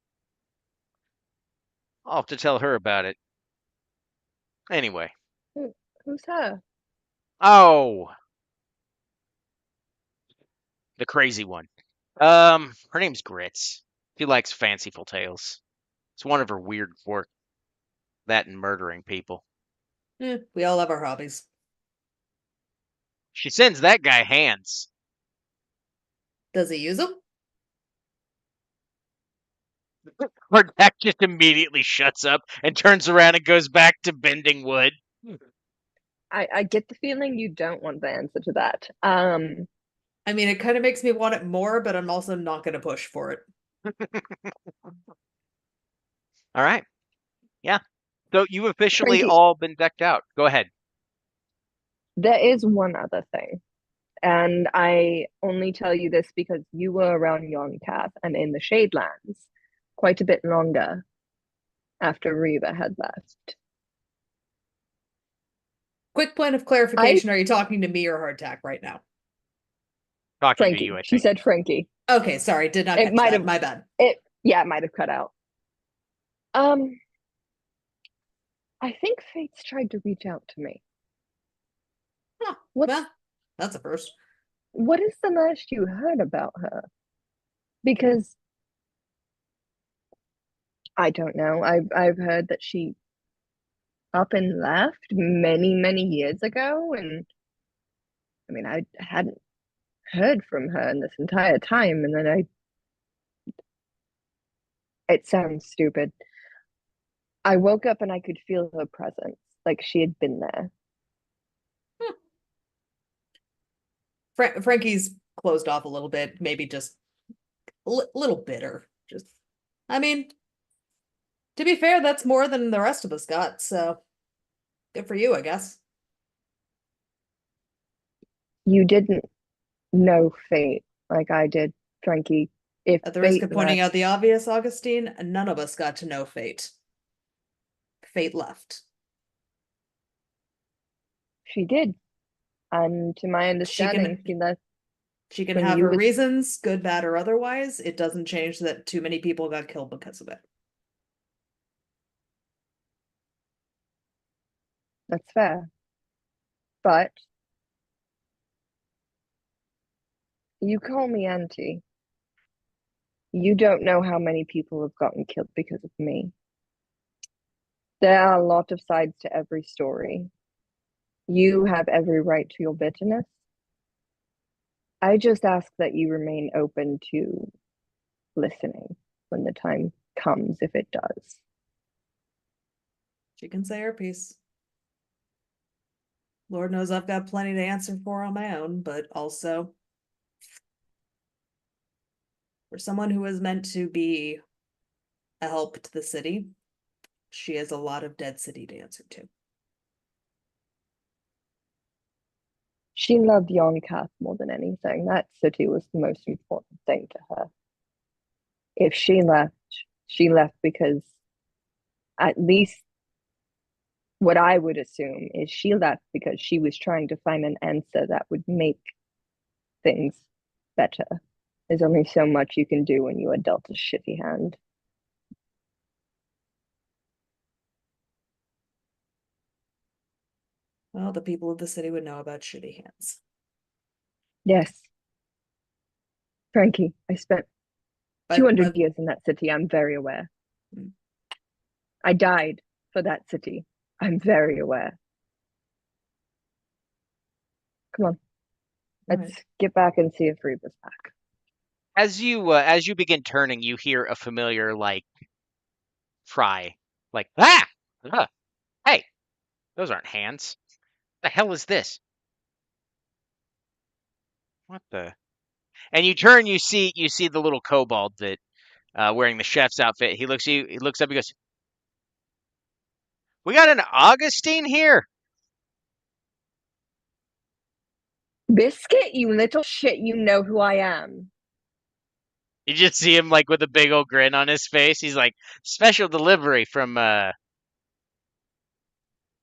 I'll have to tell her about it. Anyway. who's her? Oh, the crazy one. Her name's Grits. She likes fanciful tales. It's one of her weird quirks. That and murdering people. We all have our hobbies. She sends that guy hands. Does he use them? Hardback just immediately shuts up and turns around and goes back to bending wood. I get the feeling you don't want the answer to that. I mean, it kind of makes me want it more, but I'm also not going to push for it. All right. Yeah. So you've officially Frankie, all been decked out. Go ahead. there is one other thing. And I only tell you this because you were around Yonkath and in the Shadelands quite a bit longer after Reva had left. Quick point of clarification: are you talking to me or Hardtack right now? Talking to Frankie. you, I She think. said Frankie. Okay, sorry, did not It catch might that. have My bad. it might have cut out. I think Fate's tried to reach out to me. Huh, What's well, that's a first. what is the last you heard about her? Because I don't know. I've heard that she up and left many, many years ago, and I mean I hadn't heard from her in this entire time, and then it sounds stupid. I woke up and I could feel her presence, like she had been there. Frankie's closed off a little bit, maybe just a little bitter. Just, I mean, to be fair, that's more than the rest of us got, so good for you, I guess. You didn't know fate like I did, Frankie. If At the risk fate of pointing left, out the obvious, Augustine, none of us got to know fate. Fate left. she did. And to my understanding, she left She can when have you her was reasons, good, bad, or otherwise. It doesn't change that too many people got killed because of it. that's fair. But you call me auntie. You don't know how many people have gotten killed because of me. There are a lot of sides to every story. You have every right to your bitterness. I just ask that you remain open to listening when the time comes, if it does. She can say her piece. Lord knows I've got plenty to answer for on my own, but also for someone who is meant to be a help to the city, she has a lot of dead city to answer to. She loved Yonkath more than anything. That city was the most important thing to her. If she left because at least what I would assume is she left because she was trying to find an answer that would make things better. There's only so much you can do when you are dealt a shitty hand. Well, the people of the city would know about shitty hands. Yes. Frankie, I spent But 200 years in that city. I'm very aware. Hmm. I died for that city. I'm very aware. Come on. Let's right. get back and see if Reba's back. As you begin turning, you hear a familiar like cry, like ah, hey, those aren't hands. The hell is this? What the? And you turn, you see the little kobold that wearing the chef's outfit. He looks at you. He looks up. He goes, "We got an Augustine here." Biscuit, you little shit, you know who I am. You just see him like with a big old grin on his face. He's like, "Special delivery from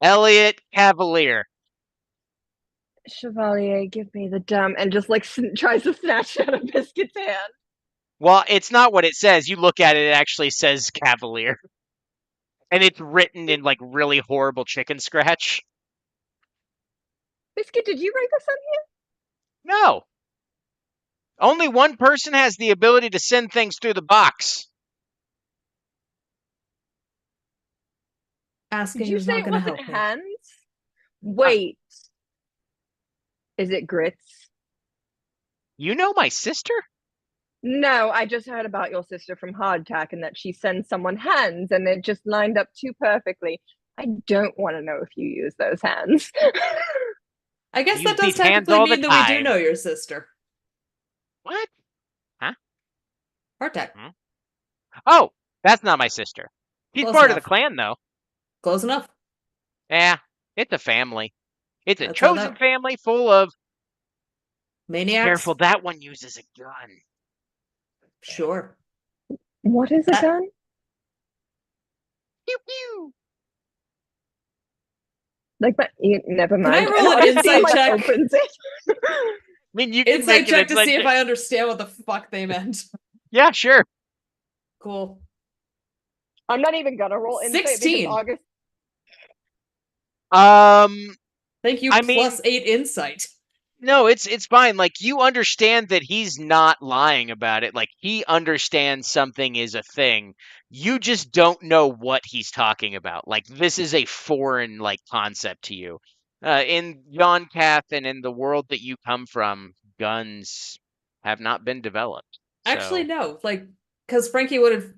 Elliot Cavalier." Chevalier, give me the dumb, and just like tries to snatch it out of Biscuit's hand. Well, it's not what it says. You look at it; it actually says Cavalier, and it's written in like really horrible chicken scratch. Biscuit, did you write this on here? No, only one person has the ability to send things through the box. Did Asking you is say not it going to wasn't help me. hands? Wait. Is it grits? You know my sister? No, I just heard about your sister from Hardtack and that she sends someone hands and it just lined up too perfectly. I don't want to know if you use those hands. I guess Use that does these hands technically all the mean that we do time. know your sister. What? Hardtack. Oh, that's not my sister. She's Close part of the enough. clan, though. Close enough. Yeah, it's a family. It's a That's how chosen that family full of. maniacs. Careful, that one uses a gun. Sure. What is a That- gun? Pew pew. Like, but never Can I mind. roll an Augustine, insight like, check? opens it. I mean, you can Insight make check it to see if I understand what the fuck they meant. Yeah, sure. Cool. I'm not even gonna roll insight because 16. August. Thank you. I mean, +8 insight. No, it's fine. Like you understand that he's not lying about it. Like he understands something is a thing. You just don't know what he's talking about. Like this is a foreign like concept to you. In Yonkath and in the world that you come from, guns have not been developed. Actually, So no. Like, because Frankie would have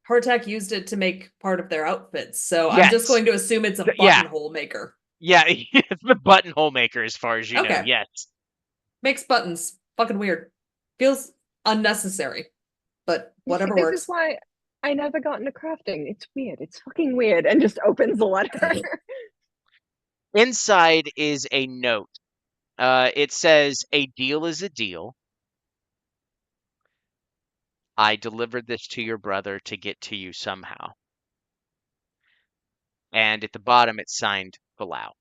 Hardtack used it to make part of their outfits, so I'm just yes, going to assume it's a yeah, buttonhole maker. yeah, it's the buttonhole maker as far as you know. Okay. Yes. Makes buttons. Fucking weird. Feels unnecessary, but You see, whatever this is works. why I never got into crafting. It's weird. It's fucking weird. And just opens the letter. Inside is a note. It says, "A deal is a deal. I delivered this to your brother to get to you somehow." And at the bottom, it's signed Palau.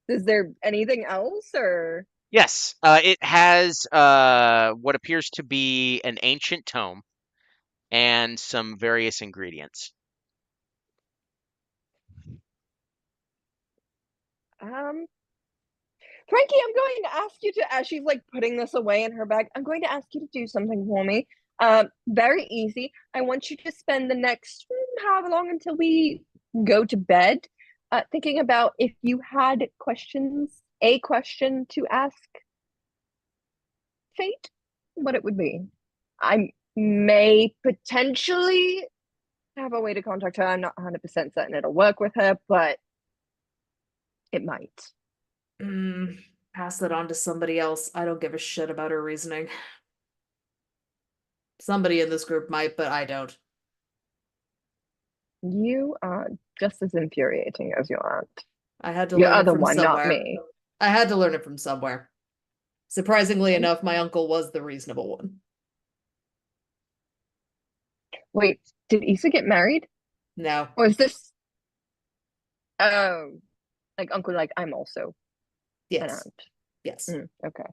Is there anything else or Yes, it has what appears to be an ancient tome and some various ingredients. um Frankie, I'm going to ask you to, as she's like putting this away in her bag, I'm going to ask you to do something for me. Very easy. I want you to spend the next however long until we go to bed, thinking about if you had questions, a question to ask Fate, what it would be. I may potentially have a way to contact her. I'm not 100% certain it'll work with her, but it might. Pass that on to somebody else. I don't give a shit about her reasoning. Somebody in this group might, but I don't. You are just as infuriating as your aunt. I had to Your learn it other from one, not somewhere. me. I had to learn it from somewhere. Surprisingly enough, my uncle was the reasonable one. Wait, did Issa get married? No. Or is this oh like uncle like I'm also an Yes. aunt? Yes. Okay.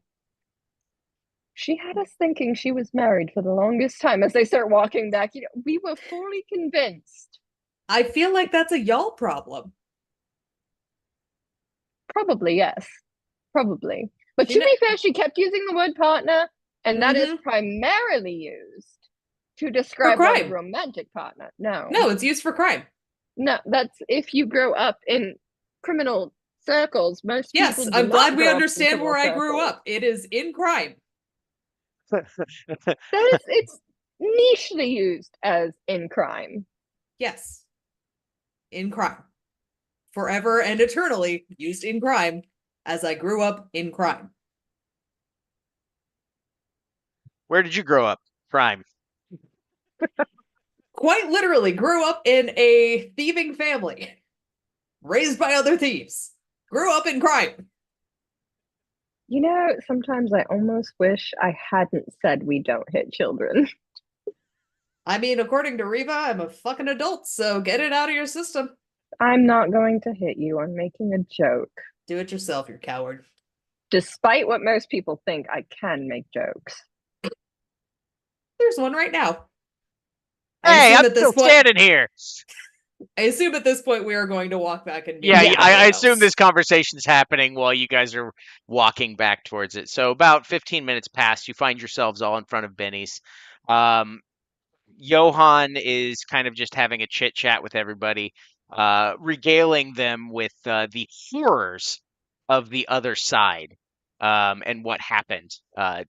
She had us thinking she was married for the longest time as they start walking back. We were fully convinced. I feel like that's a y'all problem. Probably, yes. Probably. But You to know, be fair, she kept using the word partner, and that is Mhm. primarily used to For describe one's crime. romantic partner. No. No, it's used for crime. No, that's if you grow up in criminal circles. Most Yes, people do I'm not glad we grow up in understand criminal where I grew circles. up. It is in crime. It's nichely used as in crime. Yes. In crime. Forever and eternally used in crime, as I grew up in crime. Where did you grow up? Crime. Quite literally grew up in a thieving family. Raised by other thieves. Grew up in crime. Sometimes I almost wish I hadn't said we don't hit children. I mean, according to Reva, I'm a fucking adult, so get it out of your system. I'm not going to hit you. I'm making a joke. Do it yourself, you coward. Despite what most people think, I can make jokes. There's one right now. Hey, I'm still standing here. I assume at this point we are going to walk back and meet Yeah, the I house. assume this conversation's happening while you guys are walking back towards it. So about 15 minutes past, you find yourselves all in front of Benny's. Um, Johann is kind of just having a chit chat with everybody, regaling them with the horrors of the other side, and what happened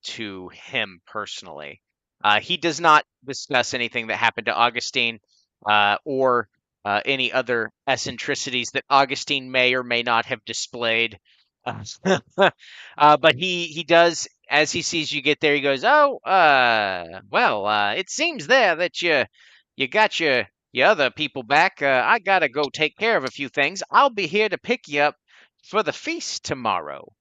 to him personally. He does not discuss anything that happened to Augustine, or any other eccentricities that Augustine may or may not have displayed. Uh, but he does, as he sees you get there, he goes, "Oh, well, it seems there that you got your other people back. I gotta go take care of a few things. I'll be here to pick you up for the feast tomorrow."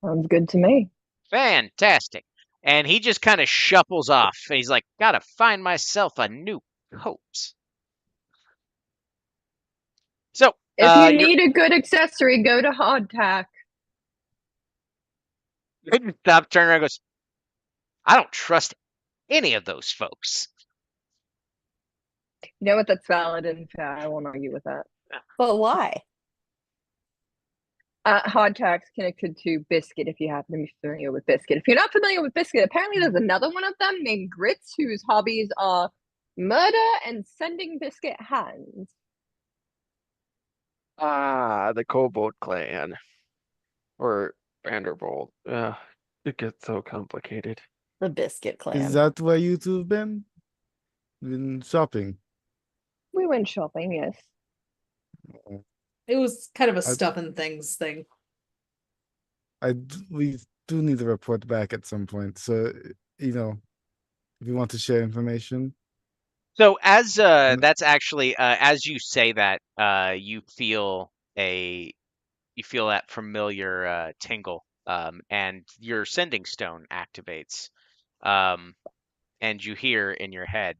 Sounds good to me. Fantastic. And he just kind of shuffles off. He's like, "Gotta find myself a new coat." So, If you you're need a good accessory, go to Hardtack. stop, turn around, and goes, "I don't trust any of those folks." You know what? That's valid and fair. I won't argue with that. But why? Hard tax connected to Biscuit, if you happen to be familiar with Biscuit. If you're not familiar with Biscuit, apparently there's another one of them named Grits whose hobbies are murder and sending Biscuit hands. Ah, the Kobold clan. Or Vanderbilt. It gets so complicated. The Biscuit Is Clan. that where you two have been? Been shopping? We went shopping, yes. It was kind of a I- stuff and things thing. We do need to report back at some point. So, you know, if you want to share information, So as Mm. that's actually as you say that, you feel that familiar tingle, and your sending stone activates, um, and you hear in your head,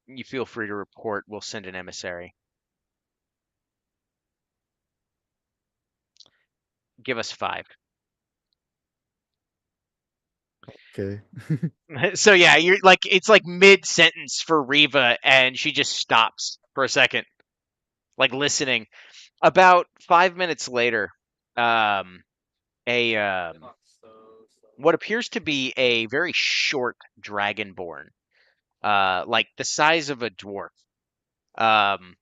you feel free to report. We'll send an emissary. Give us 5. okay. So yeah, you're like it's like mid sentence for Riva, and she just stops for a second, like listening. About 5 minutes later, a what appears to be a very short dragonborn, like the size of a dwarf, um,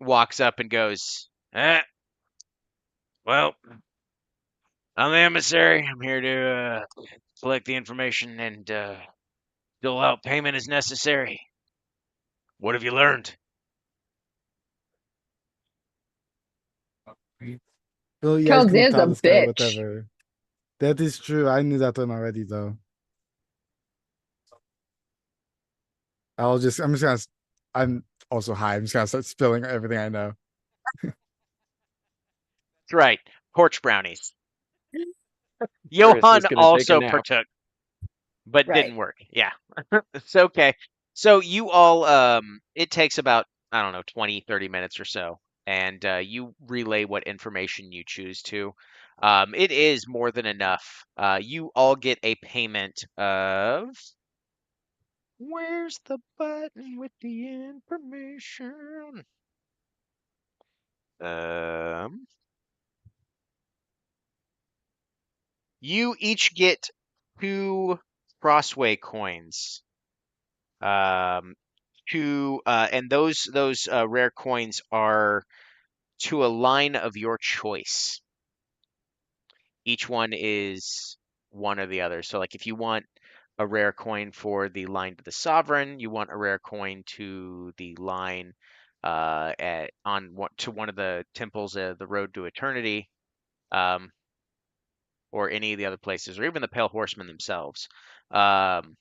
walks up and goes, "Well, I'm the emissary. I'm here to collect the information and dole out payment as necessary. What have you learned?" So you guys can Calzan's a tell this guy bitch. whatever. That is true. I knew that one already, though. I'm just gonna, I'm also high. I'm just gonna start spilling everything I know. That's right, porch brownies. Chris is Johann gonna take a also nap. partook, but Right. didn't work. Yeah. It's okay. So you all, it takes about, I don't know, 20, 30 minutes or so, and you relay what information you choose to. It is more than enough. You all get a payment of, where's the button with the information? Um, you each get 2 crossway coins. And those rare coins are to a line of your choice. Each one is one or the other. So, like, if you want a rare coin for the line to the sovereign, you want a rare coin to the line to one of the temples, the road to eternity, um, or any of the other places, or even the Pale Horsemen themselves. Um,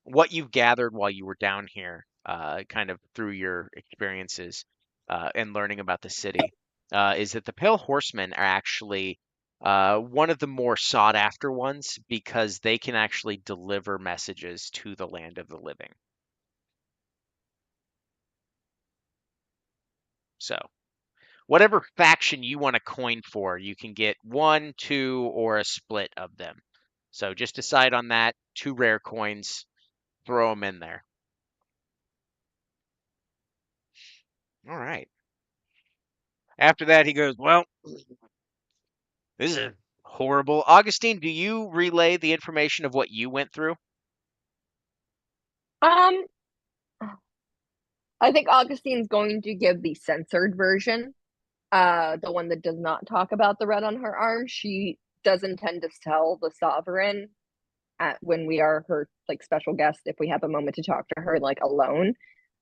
what you've gathered while you were down here, kind of through your experiences and learning about the city, is that the Pale Horsemen are actually one of the more sought after ones because they can actually deliver messages to the land of the living. So, whatever faction you want to coin for, you can get 1, 2, or a split of them. So, just decide on that. 2 rare coins, throw them in there. All right. After that, he goes, "Well, this is horrible." Augustine, do you relay the information of what you went through? Um, I think Augustine's going to give the censored version. The one that does not talk about the red on her arm. She does intend to tell the sovereign at when we are her like special guest if we have a moment to talk to her like alone.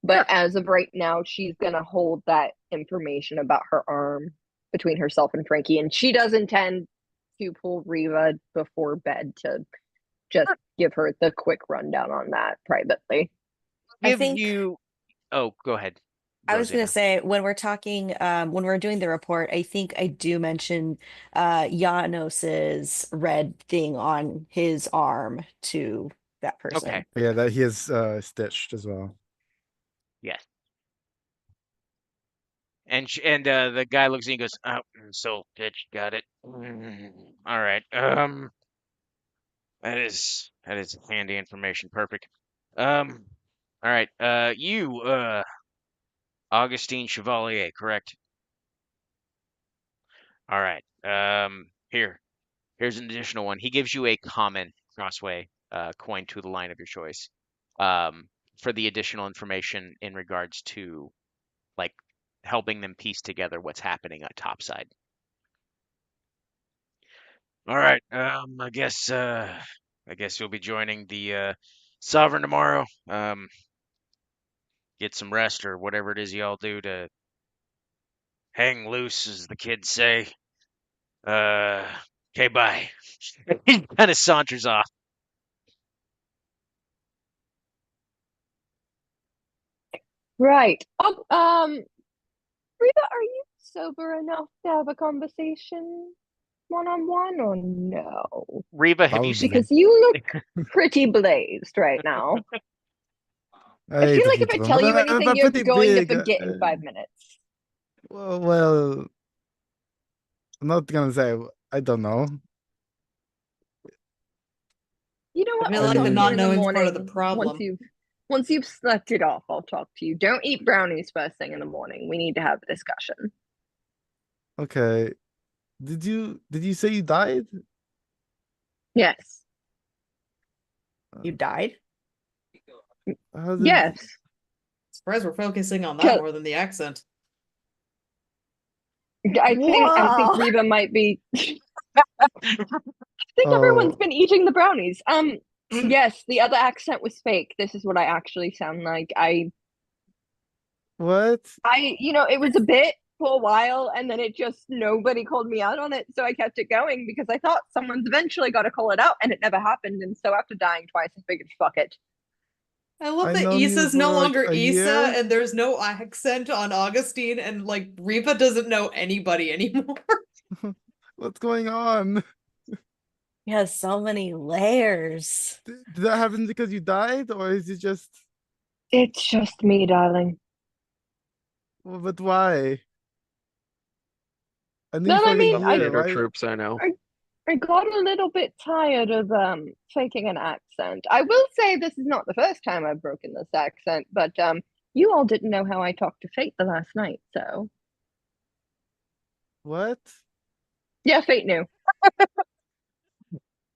But as of right now, she's gonna hold that information about her arm between herself and Frankie, and she does intend to pull Riva before bed to just give her the quick rundown on that privately. I Give think you. Oh, go ahead, I was going to Rosanna. say when we're talking, when we're doing the report, I think I do mention Janos's red thing on his arm to that Okay. person. Yeah, that he is stitched as well. Yes. And the guy looks at you and goes, "Oh, soul pitch, got it. All right. That is handy information. Perfect. Um. All right. You, Augustine Chevalier, correct? All right. Here's an additional one. He gives you a common crossway coin to the line of your choice, um, for the additional information in regards to like helping them piece together what's happening at topside. All right. I guess you'll be joining the Sovereign tomorrow. Get some rest or whatever it is y'all do to hang loose, as the kids say. Okay, bye. He kind of saunters off. Right. Rita, are you sober enough to have a conversation one-on-one or no? Reba, have you Probably. seen? Because you look pretty blazed right now. I hate feel to like if keep I them, tell but you anything, I'm you're pretty going to big. forget in 5 minutes. Well, I'm not gonna say. I don't know. You know I what? feel I'll like the talk to you not in the knowing's part of the morning. problem. Once you've slept it off, I'll talk to you. Don't eat brownies first thing in the morning. We need to have a discussion. Okay. Did you say you died? Yes. You died? How did? Yes. Surprised we're focusing on that Go- more than the accent. I think Wow. Reba might be. I think everyone's Oh, been eating the brownies. Yes, the other accent was fake. This is what I actually sound like. what? It was a bit for a while, and then it just nobody called me out on it, so I kept it going because I thought someone's eventually got to call it out, and it never happened. And so after dying twice, I figured, fuck it. I love I've that known you Issa's no for like longer a Issa year. and there's no accent on Augustine and like Reba doesn't know anybody anymore. What's going on? He has so many layers. Did that happen because you died, or is it just? It's just me, darling. Well, but why? I knew you No, for I like a mean, Some year. theater Why? troops I know. I got a little bit tired of faking an accent. I will say this is not the first time I've broken this accent, but you all didn't know how I talked to Fate the last night, so What? yeah, Fate knew.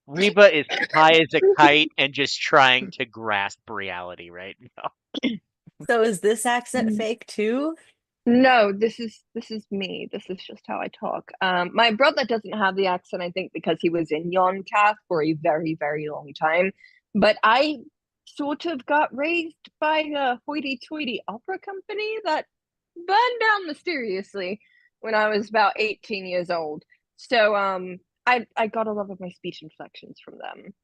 Reba is high as a kite and just trying to grasp reality right now. So is this accent fake too? No, this is me. This is just how I talk. My brother doesn't have the accent, I think, because he was in Yonkath for a very, very long time. But I sort of got raised by a hoity-toity opera company that burned down mysteriously when I was about 18 years old. So I got a lot of my speech inflections from them.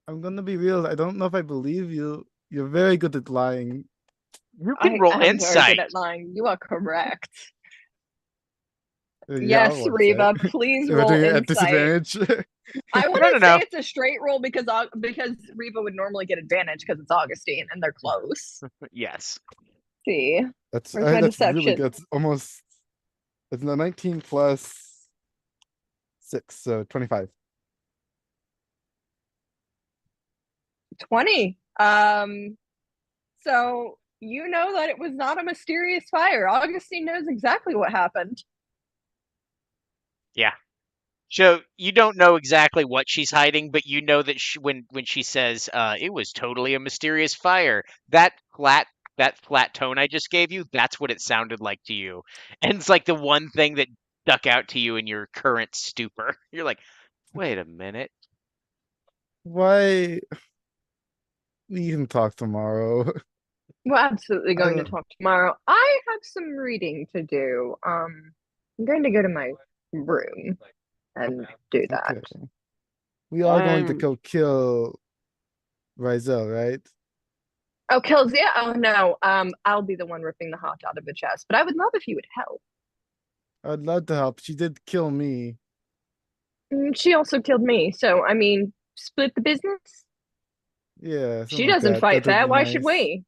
I'm gonna be real. I don't know if I believe you. You're very good at lying. You can I roll am very insight. good at lying. You are correct. Yeah, Yes, what's Reba, that? please We're roll doing it at insight. disadvantage. I No, want no, to say no. it's a straight roll because Reba would normally get advantage because it's Augustine and they're close. Yes. See, That's where's my that's really deception? good. That's almost. It's a 19 plus 6, so 25. 20. So you know that it was not a mysterious fire. Augustine knows exactly what happened. Yeah. So you don't know exactly what she's hiding, but you know that when she says it was totally a mysterious fire, that flat tone I just gave you, that's what it sounded like to you. And it's like the one thing that stuck out to you in your current stupor. You're like, wait a minute. Why? We can talk tomorrow. We're absolutely I going to don't. talk tomorrow. I have some reading to do. I'm going to go to my room and do that. Okay. We are going to I'm go kill Rizel, right? Oh, kills, yeah. Oh no. I'll be the one ripping the heart out of her chest, but I would love if you would help. I'd love to help. She did kill me. She also killed me, so I mean, split the business. Yeah, She something like doesn't that. fight That would fair. be Why should nice. we?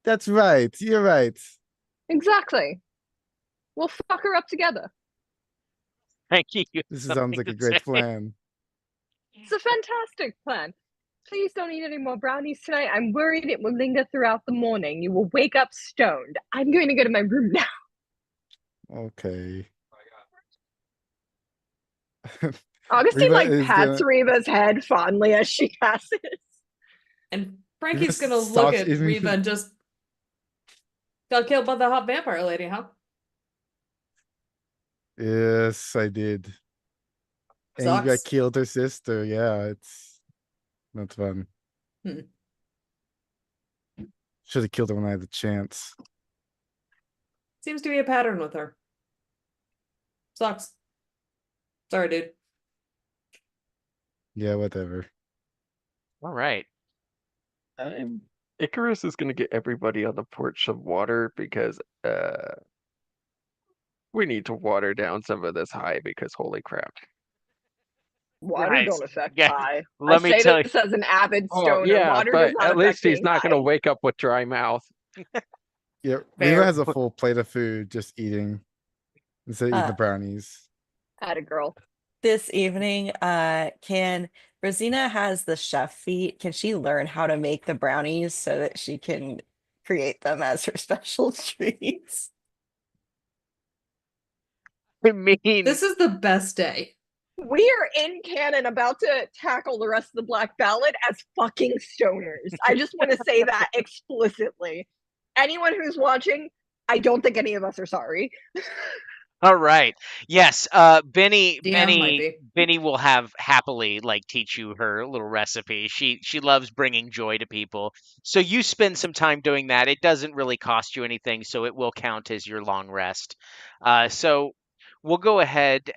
That's right. You're right. Exactly. We'll fuck her up together. Thank you. This sounds Something like to a great say. plan. It's a fantastic plan. Please don't eat any more brownies tonight. I'm worried it will linger throughout the morning. You will wake up stoned. I'm going to go to my room now. Okay. Augustine Reba like is pats gonna Reba's head fondly as she passes. And Frankie's gonna look stops at eating. Reva and just got killed by the hot vampire lady, huh? Yes, I did. And you got Sucks. killed her sister. Yeah, it's not fun. Hmm. Should have killed her when I had the chance. Seems to be a pattern with her. Sucks. Sorry, dude. Yeah, whatever. All right. Icarus is gonna get everybody on the porch some water because we need to water down some of this high because holy crap. Water Right. don't affect Yeah. high. I Let me say tell you. this as an avid Oh stoner. yeah, Water does but not at least affect he's being not gonna high. wake up with dry mouth. Yeah, Fair. Reba has a full plate of food just eating instead of eating the brownies. Atta girl. This evening, can Rosina has the chef feat. Can she learn how to make the brownies so that she can create them as her special treats? I mean, This is the best day. We are in canon about to tackle the rest of the Black Ballad as fucking stoners. I just want to say that explicitly. Anyone who's watching, I don't think any of us are sorry. all right. Yes. Benny. DM might be. Benny will have happily like teach you her little recipe. She loves bringing joy to people. So you spend some time doing that. It doesn't really cost you anything, so it will count as your long rest. So we'll go ahead.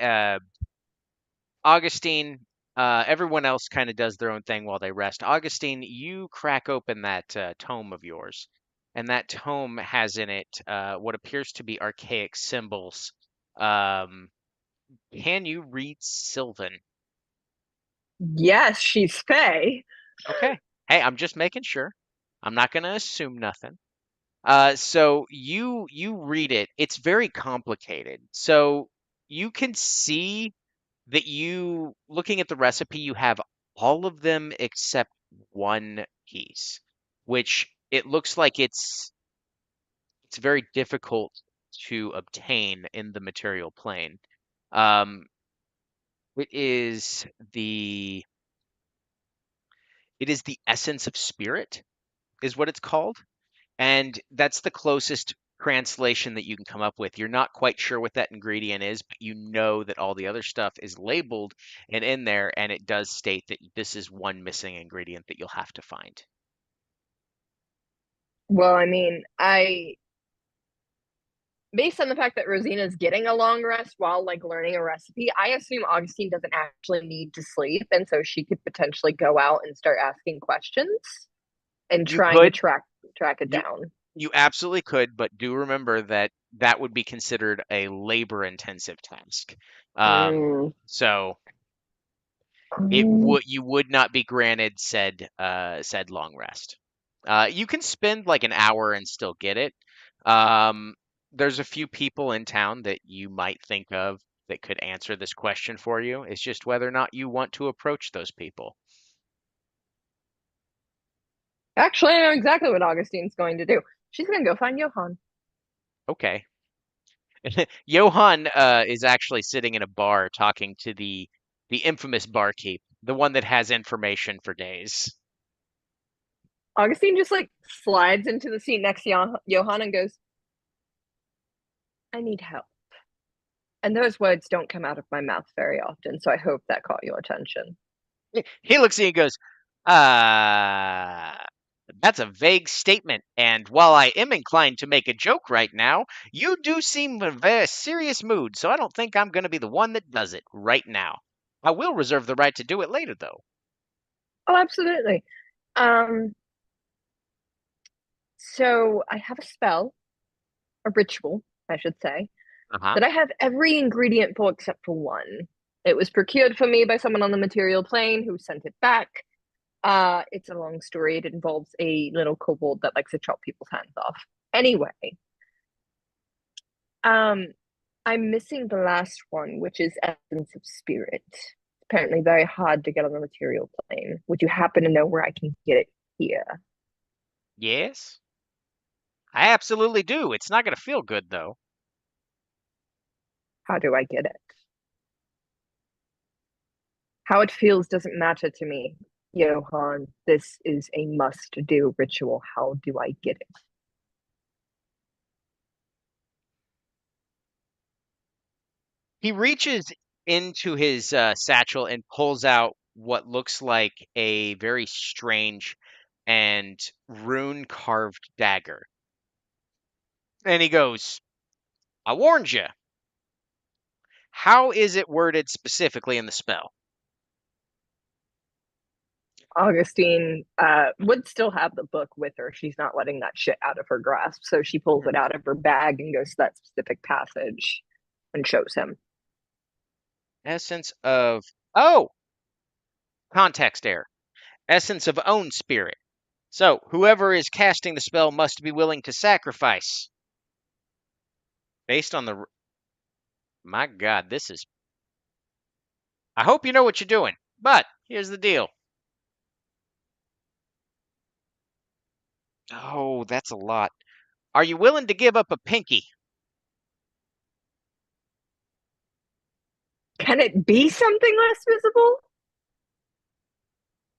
Augustine. Everyone else kind of does their own thing while they rest. Augustine, you crack open that tome of yours, and that tome has in it what appears to be archaic symbols. Um, can you read Sylvan? Yes, she's Faye. Okay. Hey, I'm just making sure. I'm not going to assume nothing. So you read it. It's very complicated. So you can see that you looking at the recipe, you have all of them except one piece, which it looks like it's very difficult to obtain in the material plane. Um, it is the it is the essence of spirit, is what it's called. And that's the closest translation that you can come up with. You're not quite sure what that ingredient is, but you know that all the other stuff is labeled and in there, and it does state that this is one missing ingredient that you'll have to find. Well, I mean, based on the fact that Rosina's getting a long rest while like learning a recipe, I assume Augustine doesn't actually need to sleep, and so she could potentially go out and start asking questions and You trying to could, track it you down. you absolutely could, but do remember that that would be considered a labor-intensive task. Mm. So Um, you would not be granted said long rest. You can spend like an hour and still get it. Um, there's a few people in town that you might think of that could answer this question for you. It's just whether or not you want to approach those people. Actually, I know exactly what Augustine's going to do. She's going to go find Johann. Okay. Johann is actually sitting in a bar talking to the infamous barkeep, the one that has information for days. Augustine just like slides into the seat next to Johann and goes, I need help. And those words don't come out of my mouth very often, so I hope that caught your attention. He looks at you and goes, uh, that's a vague statement. And while I am inclined to make a joke right now, you do seem in a very serious mood, so I don't think I'm going to be the one that does it right now. I will reserve the right to do it later, though. Oh, absolutely. Um, so I have a spell, a ritual, I should say, Uh huh. that I have every ingredient for except for one. It was procured for me by someone on the material plane who sent it back. It's a long story. It involves a little kobold that likes to chop people's hands off. Anyway, um, I'm missing the last one, which is essence of spirit. Apparently very hard to get on the material plane. Would you happen to know where I can get it here? Yes, I absolutely do. It's not going to feel good, though. How do I get it? How it feels doesn't matter to me, Johann. This is a must do ritual. How do I get it? He reaches into his satchel and pulls out what looks like a very strange and rune carved dagger. And he goes, I warned you. How is it worded specifically in the spell? Augustine would still have the book with her. She's not letting that shit out of her grasp. So she pulls it out of her bag and goes to that specific passage and shows him. Essence of. Oh! Context error. Essence of own spirit. So, whoever is casting the spell must be willing to sacrifice. Based on the. My God, this is. I hope you know what you're doing, but here's the deal. Oh, that's a lot. Are you willing to give up a pinky? Can it be something less visible?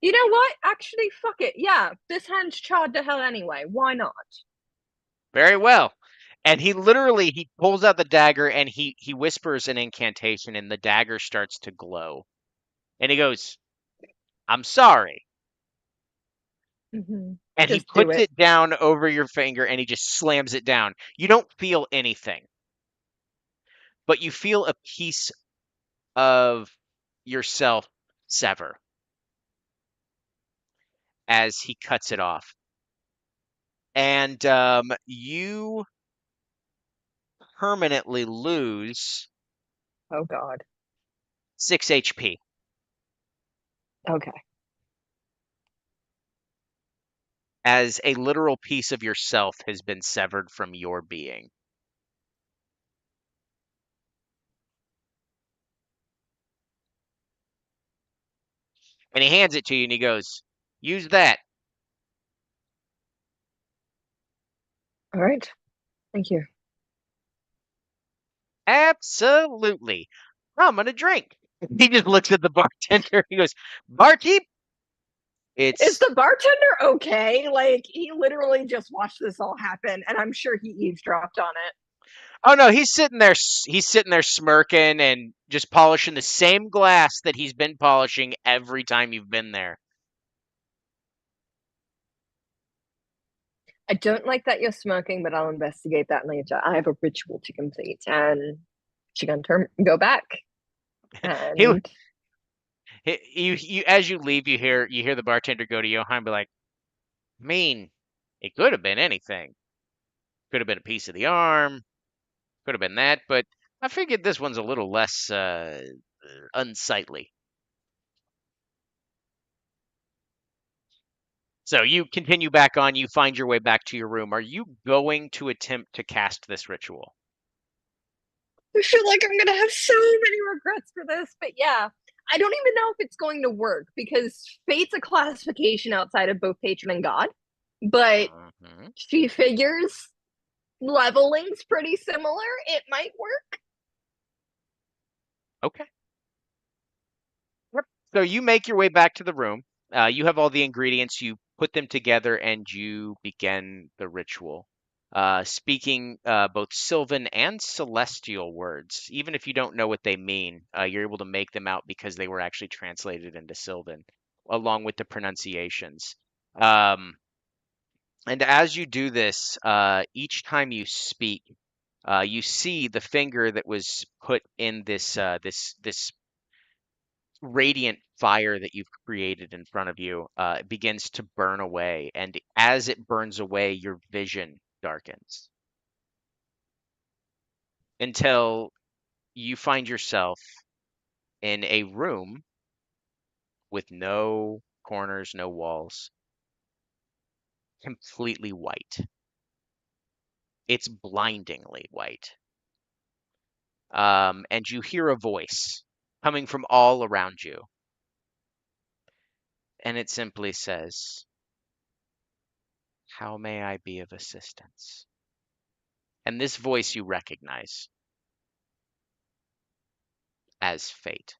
You know what? Actually, fuck it. Yeah, this hand's charred to hell anyway. Why not? Very well. And he pulls out the dagger and he whispers an incantation and the dagger starts to glow. And he goes, I'm sorry. Mm-hmm. And he Just do puts it. it down over your finger and he just slams it down. You don't feel anything, but you feel a piece of yourself sever as he cuts it off. And you permanently lose Oh God. 6 HP. Okay. As a literal piece of yourself has been severed from your being. And he hands it to you and he goes, use that. All right. Thank you. Absolutely. I'm going to drink. He just looks at the bartender. He goes, barkeep, Is it's. the bartender okay? Like, he literally just watched this all happen, and I'm sure he eavesdropped on it. Oh no, he's sitting there. He's sitting there smirking and just polishing the same glass that he's been polishing every time you've been there. I don't like that you're smoking, but I'll investigate that later. I have a ritual to complete, and she's gonna go back. He, And you, as you leave, you hear the bartender go to Johann, be like, I mean, it could have been anything. Could have been a piece of the arm. Could have been that, but I figured this one's a little less unsightly. So you continue back on. You find your way back to your room. Are you going to attempt to cast this ritual? I feel like I'm gonna have so many regrets for this, but yeah. I don't even know if it's going to work because fate's a classification outside of both patron and god, but Mhm. she figures leveling's pretty similar. It might work. Okay. Yep. So you make your way back to the room. You have all the ingredients. You put them together, and you begin the ritual. Speaking both Sylvan and Celestial words, even if you don't know what they mean, you're able to make them out because they were actually translated into Sylvan, along with the pronunciations. Um, and as you do this, each time you speak, you see the finger that was put in this radiant fire that you've created in front of you begins to burn away, and as it burns away, your vision darkens until you find yourself in a room with no corners, no walls, completely white. It's blindingly white. And you hear a voice coming from all around you. And it simply says, "How may I be of assistance?" And this voice you recognize as Fate.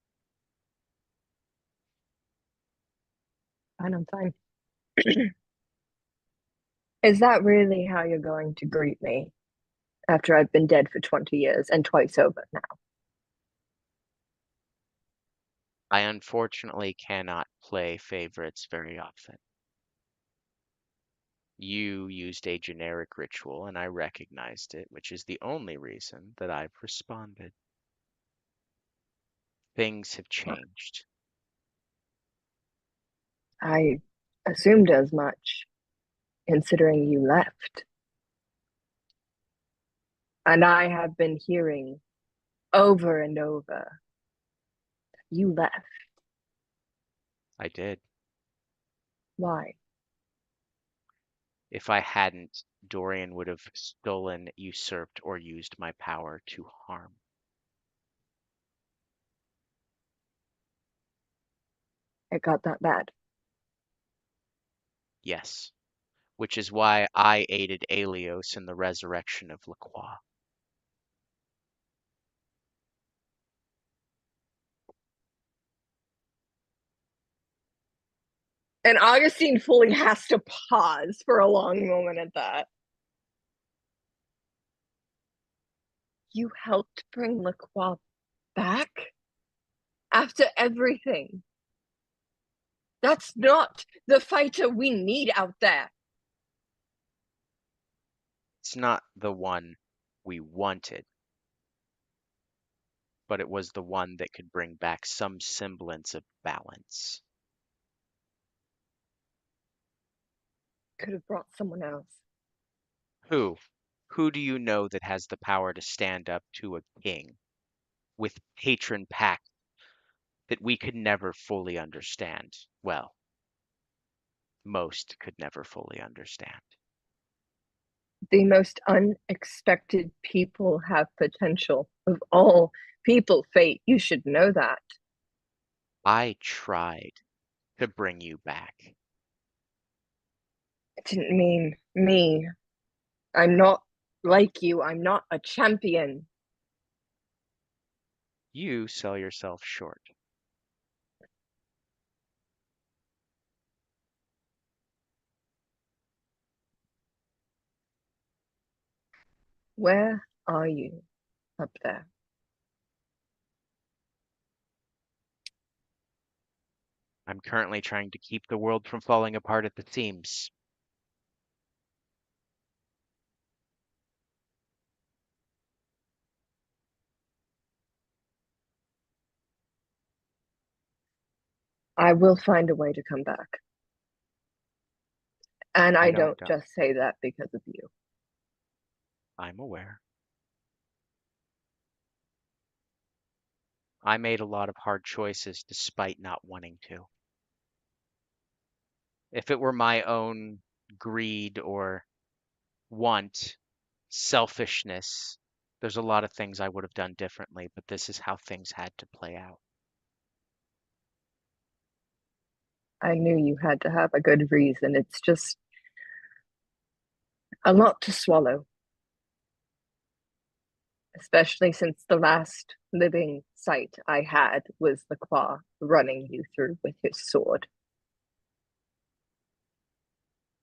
Fine, I'm fine. Is that really how you're going to greet me after I've been dead for 20 years and twice over now? I unfortunately cannot play favorites very often. You used a generic ritual and I recognized it, which is the only reason that I've responded. Things have changed. I assumed as much, considering you left. And I have been hearing over and over, you left. I did. Why? If I hadn't, Dorian would have stolen, usurped, or used my power to harm. It got that bad. Yes, which is why I aided Aelios in the resurrection of Lacroix. And Augustine fully has to pause for a long moment at that. You helped bring Lacroix back? After everything? That's not the fighter we need out there. It's not the one we wanted, but it was the one that could bring back some semblance of balance. Could have brought someone else. Who? Who do you know that has the power to stand up to a king with patron pact that we could never fully understand? Well, most could never fully understand. The most unexpected people have potential. Of all people, Fate, you should know that. I tried to bring you back. It didn't mean me. I'm not like you. I'm not a champion. You sell yourself short. Where are you up there? I'm currently trying to keep the world from falling apart at the seams. I will find a way to come back. And I don't doubt. just say that because of you. I'm aware. I made a lot of hard choices despite not wanting to. If it were my own greed or want, selfishness, there's a lot of things I would have done differently, but this is how things had to play out. I knew you had to have a good reason. It's just a lot to swallow. Especially since the last living sight I had was the claw running you through with his sword.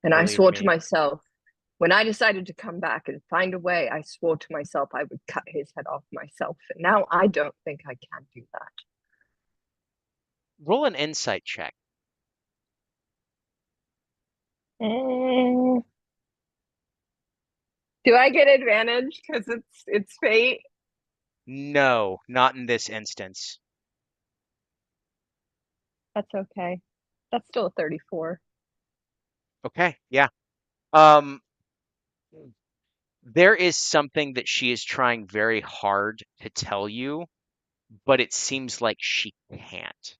And I Believe swore to me, myself, when I decided to come back and find a way, I swore to myself I would cut his head off myself. And now I don't think I can do that. roll an insight check. Do I get advantage because it's fate? No, not in this instance. That's okay. That's still a 34. Okay, yeah. Um, there is something that she is trying very hard to tell you, but it seems like she can't.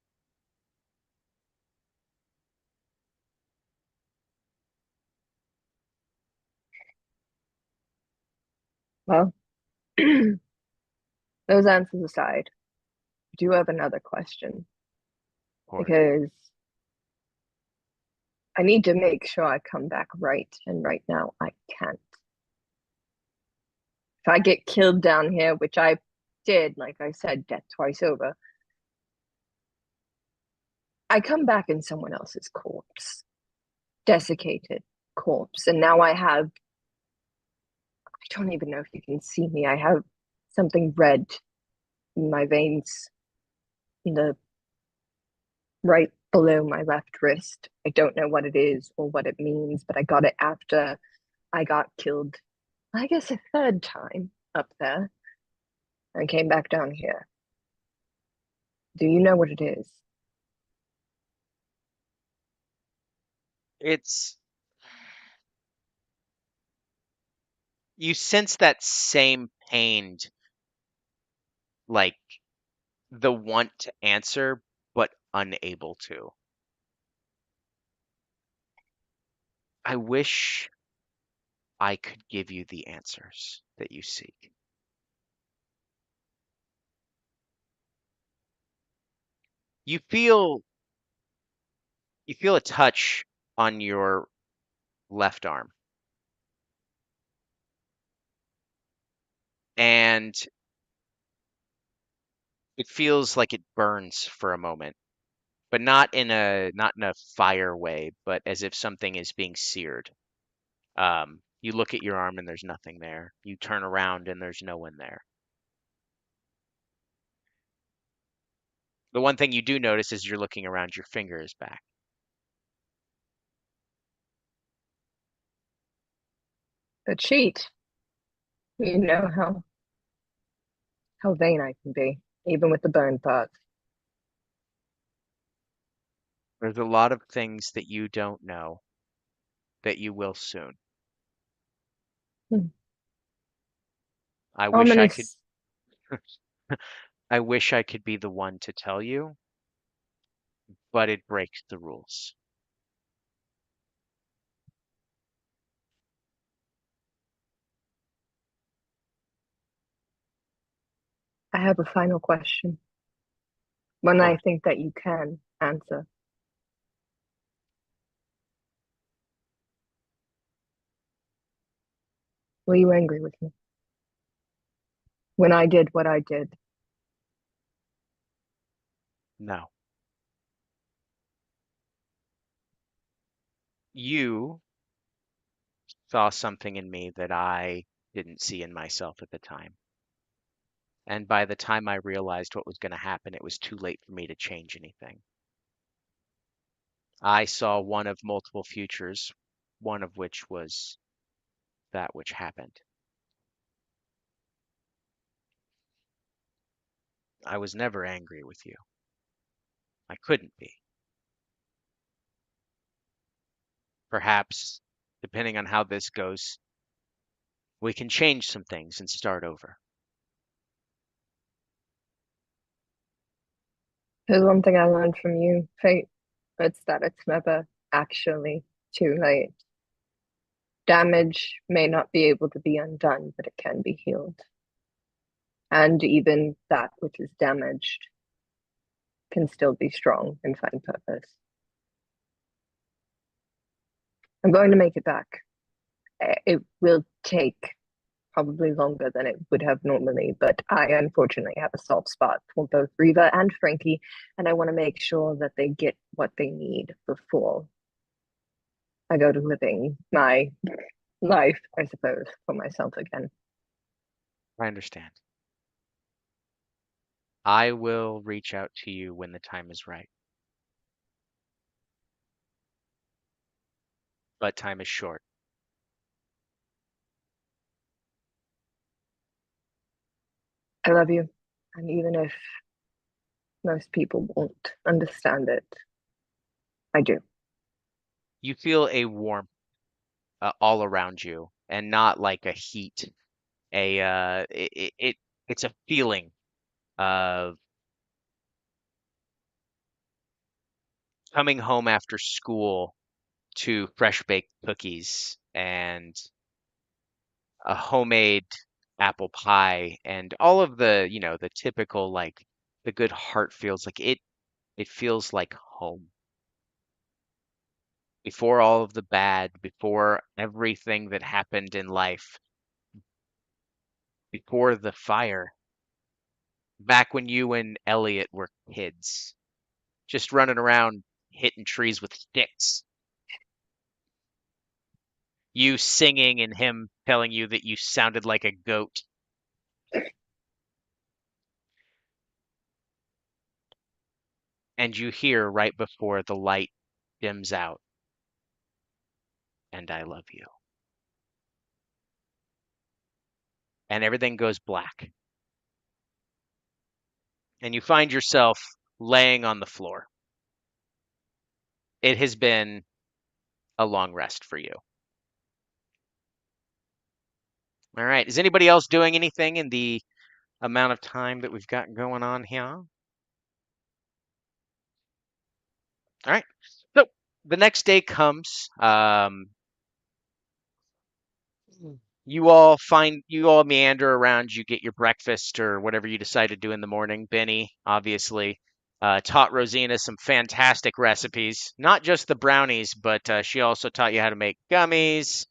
Well, those answers aside, do have another question Of course. because I need to make sure I come back right, and right now I can't. If I get killed down here, which I did, like I said, death twice over, I come back in someone else's corpse, desiccated corpse, and now I don't even know if you can see me. I have something red in my veins, in the right below my left wrist. I don't know what it is or what it means, but I got it after I got killed, I guess a third time up there and came back down here. Do you know what it is? It's you sense that same pained, like the want to answer, but unable to. I wish I could give you the answers that you seek. You feel you feel a touch on your left arm, and it feels like it burns for a moment, but not in a fire way, but as if something is being seared. You look at your arm and there's nothing there. You turn around and there's no one there. The one thing you do notice is you're looking around, your finger is back. A cheat. You know how vain I can be, even with the burn parts. There's a lot of things that you don't know that you will soon. Hmm. I wish I could Ominous. I wish I could be the one to tell you, but it breaks the rules. I have a final question. Of One I course. think that you can answer. Were you angry with me when I did what I did? No. You saw something in me that I didn't see in myself at the time. And by the time I realized what was going to happen, it was too late for me to change anything. I saw one of multiple futures, one of which was that which happened. I was never angry with you. I couldn't be. Perhaps, depending on how this goes, we can change some things and start over. There's one thing I learned from you, Fate. It's that it's never actually too late. Damage may not be able to be undone, but it can be healed. And even that which is damaged can still be strong and find purpose. I'm going to make it back. It will take probably longer than it would have normally, but I unfortunately have a soft spot for both Reva and Frankie, and I want to make sure that they get what they need before I go to living my life, I suppose, for myself again. I understand. I will reach out to you when the time is right. But time is short. I love you, and even if most people won't understand it, I do. You feel a warmth all around you, and not like a heat. It's a feeling of coming home after school to fresh baked cookies and a homemade apple pie and all of the, the typical like the good heart feels like it feels like home. Before all of the bad, before everything that happened in life, before the fire, back when you and Elliot were kids, just running around hitting trees with sticks. You singing and him telling you that you sounded like a goat. And you hear right before the light dims out, and I love you. And everything goes black. And you find yourself laying on the floor. It has been a long rest for you. All right. Is anybody else doing anything in the amount of time that we've got going on here? All right. So the next day comes. You all meander around. You get your breakfast or whatever you decide to do in the morning. Benny obviously taught Rosina some fantastic recipes, not just the brownies, but she also taught you how to make gummies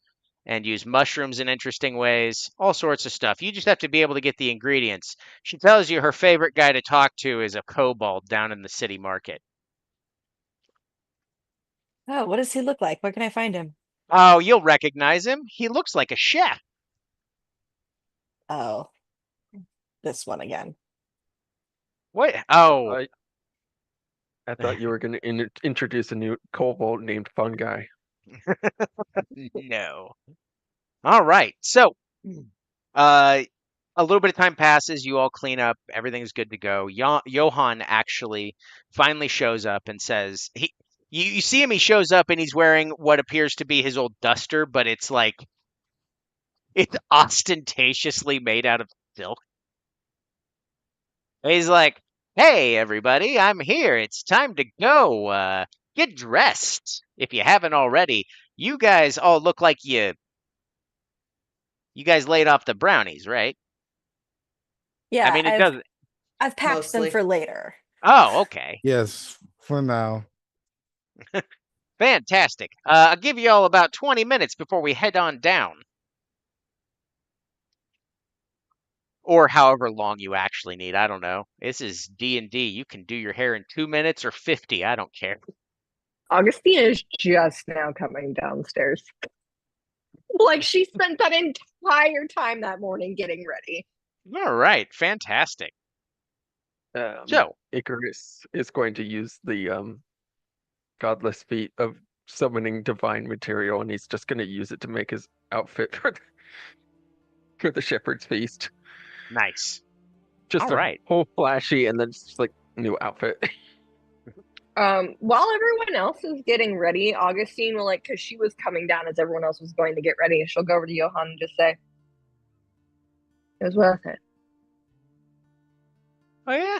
and use mushrooms in interesting ways, all sorts of stuff. You just have to be able to get the ingredients. She tells you her favorite guy to talk to is a kobold down in the city market. Oh, what does he look like? Where can I find him? Oh, you'll recognize him. He looks like a chef. Oh, this one again. What? Oh, I thought you were going to introduce a new kobold named Fun Guy. no. All right. So, uh, a little bit of time passes. You all clean up. Everything's good to go. Johann actually finally shows up and says, you see him. He shows up and he's wearing what appears to be his old duster, but it's like it's ostentatiously made out of silk. And he's like, "Hey, everybody, I'm here. It's time to go. Get dressed if you haven't already. You guys all look like you guys laid off the brownies, right? I Yeah, mean, it doesn't. I've packed them Mostly. for later. Oh, okay. Yes, for now. Fantastic. I'll give you all about 20 minutes before we head on down. Or however long you actually need. I don't know. This is D&D. You can do your hair in 2 minutes or 50. I don't care. Augustine is just now coming downstairs. Like she spent that entire time that morning getting ready. All right. Fantastic. So, Icarus is going to use the godless feat of summoning divine material, and he's just going to use it to make his outfit for the shepherd's feast. nice. Just All a right. whole flashy, and then just like new outfit. While everyone else is getting ready, Augustine will because she was coming down as everyone else was going to get ready. She'll go over to Johann and just say, "It was worth it." Oh, yeah.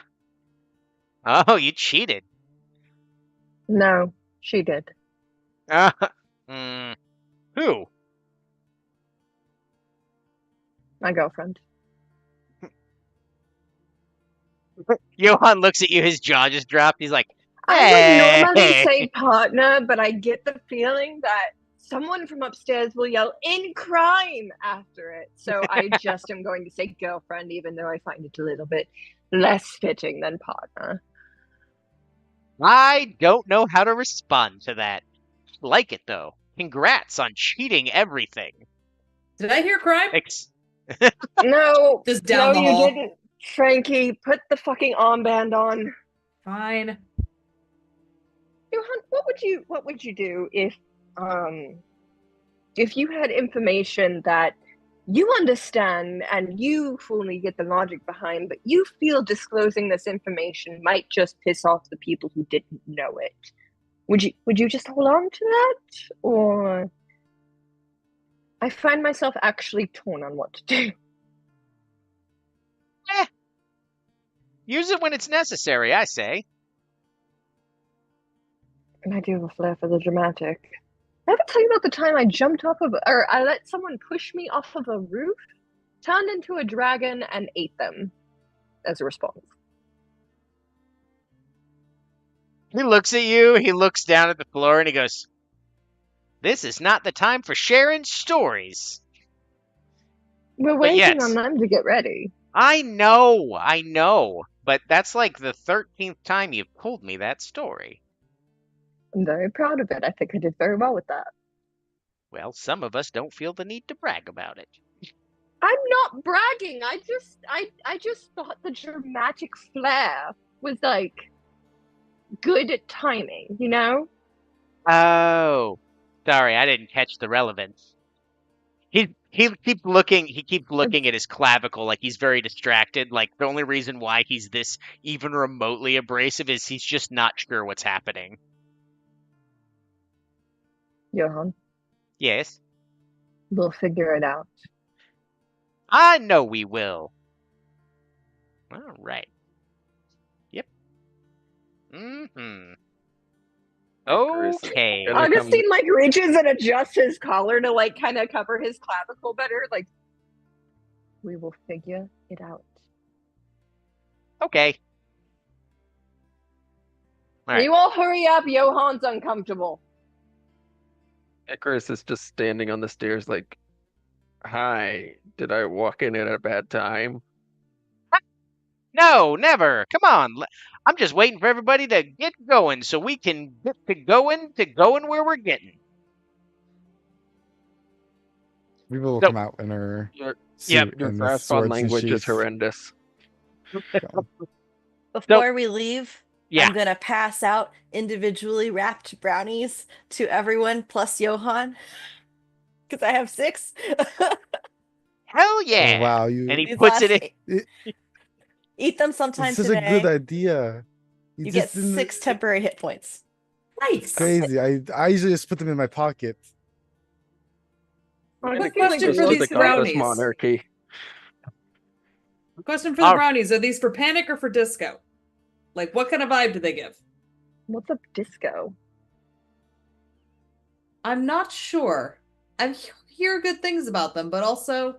Oh, you cheated. No, she did. Mm, who? My girlfriend. Johann looks at you, his jaw just dropped. He's like, I would normally hey. say partner, but I get the feeling that someone from upstairs will yell "in crime" after it. So I just am going to say girlfriend, even though I find it a little bit less fitting than partner. I don't know how to respond to that. Like it, though. Congrats on cheating everything. Did I hear crime? No, Just down the you hall. didn't. Frankie, put the fucking armband on. Fine. Johann, what would you do if you had information that you understand and you fully get the logic behind, but you feel disclosing this information might just piss off the people who didn't know it? Would you just hold on to that? Or I find myself actually torn on what to do. Use it when it's necessary, I say. And I do have a flair for the dramatic. I ever tell you about the time I jumped off of, or I let someone push me off of a roof, turned into a dragon, and ate them as a response? He looks at you, he looks down at the floor, and he goes, "This is not the time for sharing stories." We're But waiting on yes, them to get ready. I know. But that's like the 13th time you've told me that story. I'm very proud of it. I think I did very well with that. Well, some of us don't feel the need to brag about it. I'm not bragging. I just thought the dramatic flair was like good timing, you know? Oh, sorry, I didn't catch the relevance. He keeps looking at his clavicle like he's very distracted. Like the only reason why he's this even remotely abrasive is he's just not sure what's happening. Johan, Yes, we'll figure it out. I know we will. All right. Yep. Mm-hmm. Icarus is Okay. gonna come. Augustine like reaches and adjusts his collar to like kind of cover his clavicle better. Like, we will figure it out. Okay. All right. You all hurry up. Johan's uncomfortable. Icarus is just standing on the stairs like, "Hi, did I walk in at a bad time?" No, never. Come on. I'm just waiting for everybody to get going so we can get to going where we're getting. Reba will So, come out in her Your suit your and the grasp on swords and language is sheaths. horrendous. Before we leave, yeah. I'm gonna pass out individually wrapped brownies to everyone plus Johan because I have 6. Hell yeah. Oh wow, And he These puts last it in. eat them sometime it's such a good today. idea. You get just didn't- 6 temporary hit points. Nice. Crazy. I usually just put them in my pocket. I Quick feel question like for it these looks the godless brownies. monarchy. Question for the All- brownies: are these for panic or for disco? Like, what kind of vibe do they give? What's up, disco? I'm not sure. I hear good things about them, but also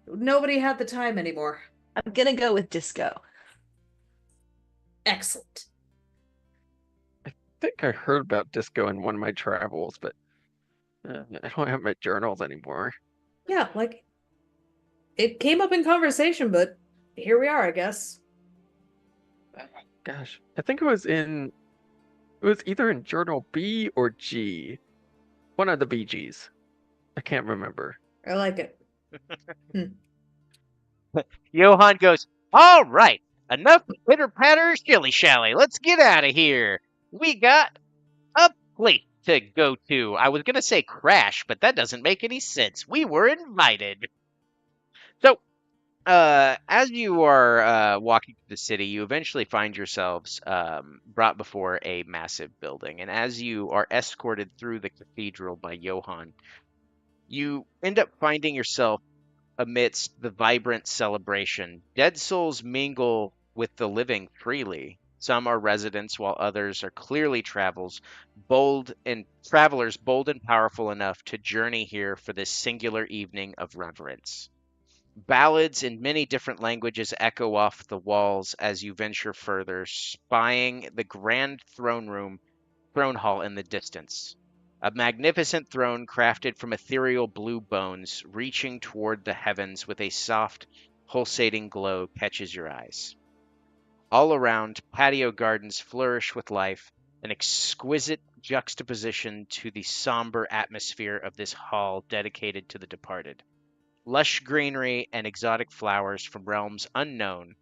nobody had the time anymore. I'm gonna go with disco. Excellent. I think I heard about disco in one of my travels, but I don't have my journals anymore. Yeah, like it came up in conversation, but here we are, I guess. Gosh, I think it was either in journal B or G. One of the BGs. I can't remember. I like it. Johan goes, "All right. Enough pitter patter shilly shally. Let's get out of here. We got a place to go to." I was going to say crash, but that doesn't make any sense. We were invited. So, as you are walking through the city, you eventually find yourselves brought before a massive building. And as you are escorted through the cathedral by Johann, you end up finding yourself amidst the vibrant celebration. Dead souls mingle with the living freely. Some are residents, while others are clearly travelers bold and powerful enough to journey here for this singular evening of reverence. Ballads in many different languages echo off the walls as you venture further, spying the grand throne hall in the distance. A magnificent throne crafted from ethereal blue bones, reaching toward the heavens with a soft, pulsating glow, catches your eyes. All around, patio gardens flourish with life, an exquisite juxtaposition to the somber atmosphere of this hall dedicated to the departed. Lush greenery and exotic flowers from realms unknown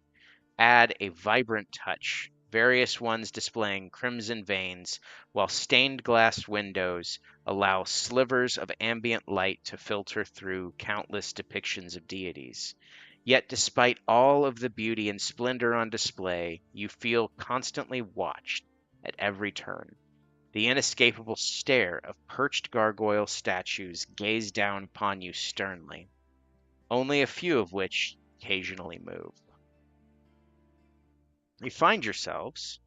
add a vibrant touch, various ones displaying crimson veins, while stained glass windows allow slivers of ambient light to filter through countless depictions of deities. Yet, despite all of the beauty and splendor on display, you feel constantly watched at every turn. The inescapable stare of perched gargoyle statues gaze down upon you sternly, only a few of which occasionally move. You find yourselves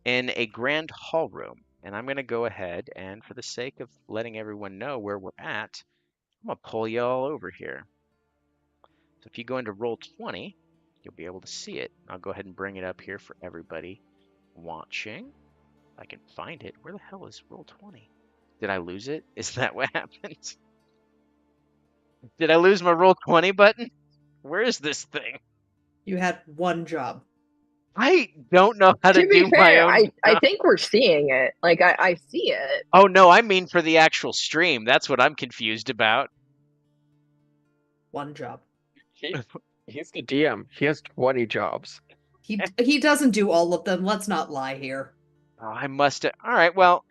in a grand hall room, and I'm going to go ahead and, for the sake of letting everyone know where we're at, I'm going to pull you all over here. So if you go into roll 20, you'll be able to see it. I'll go ahead and bring it up here for everybody watching. I can find it. Where the hell is roll 20? Did I lose it? Is that what happened? Did I lose my roll 20 button? Where is this thing? You had one job. I don't know how to To be do my fair, own I job. think we're seeing it. Like I see it. Oh no, I mean for the actual stream. That's what I'm confused about. One job. He's the DM. He has 20 jobs. He doesn't do all of them. Let's not lie here. Oh, I must have. All right, well,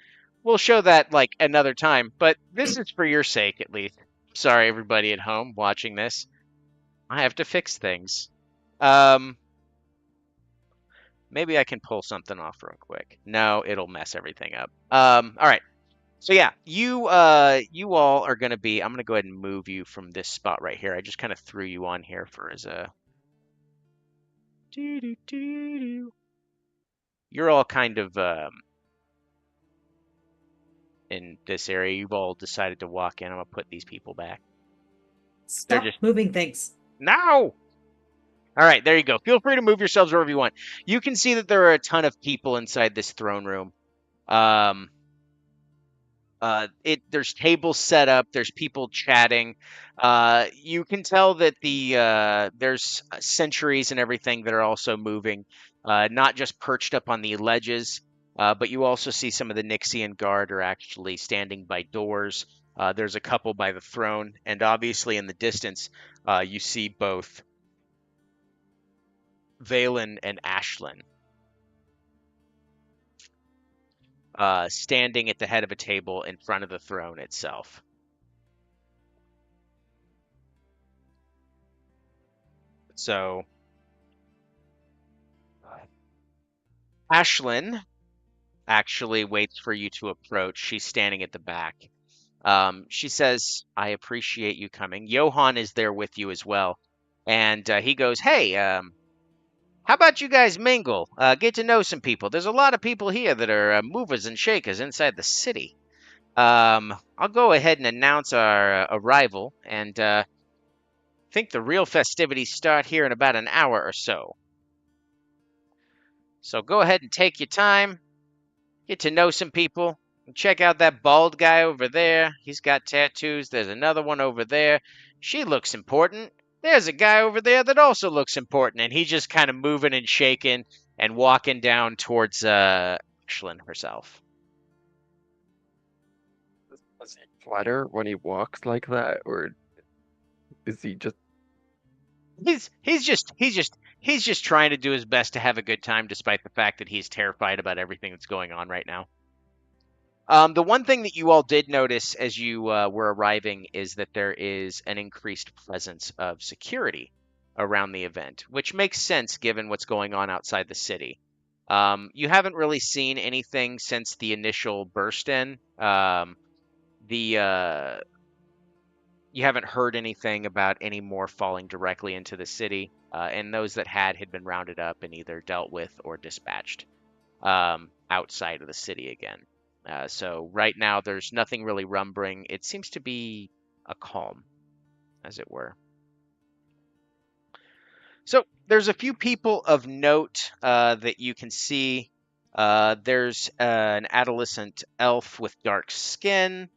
we'll show that like another time, but this is for your sake at least. Sorry, everybody at home watching this. I have to fix things. Maybe I can pull something off real quick. No, it'll mess everything up. All right. So yeah, you all are gonna be. I'm gonna go ahead and move you from this spot right here. I just kind of threw you on here for as a. You're all kind of in this area. You've all decided to walk in. I'm gonna put these people back. Stop just- moving things. No. All right, there you go. Feel free to move yourselves wherever you want. You can see that there are a ton of people inside this throne room. There's tables set up. There's people chatting. You can tell that there's sentries and everything that are also moving, not just perched up on the ledges, but you also see some of the Nixian guard are actually standing by doors. There's a couple by the throne, and obviously in the distance, you see both Valen and Ashlyn standing at the head of a table in front of the throne itself. So, Ashlyn actually waits for you to approach. She's standing at the back. She says, I appreciate you coming. Johan is there with you as well. And he goes, Hey, how about you guys mingle? Get to know some people. There's a lot of people here that are movers and shakers inside the city. I'll go ahead and announce our arrival, and think the real festivities start here in about an hour or so. So go ahead and take your time, get to know some people, and check out that bald guy over there. He's got tattoos. There's another one over there. She looks important. There's a guy over there that also looks important, and he's just kind of moving and shaking and walking down towards Ashlyn herself. Does he flutter when he walks like that, or is he just? He's just trying to do his best to have a good time, despite the fact that he's terrified about everything that's going on right now. The one thing that you all did notice as you were arriving is that there is an increased presence of security around the event, which makes sense given what's going on outside the city. You haven't really seen anything since the initial burst in. You haven't heard anything about any more falling directly into the city, and those that had been rounded up and either dealt with or dispatched outside of the city again. So right now, there's nothing really rumbling. It seems to be a calm, as it were. So there's a few people of note that you can see. There's an adolescent elf with dark skin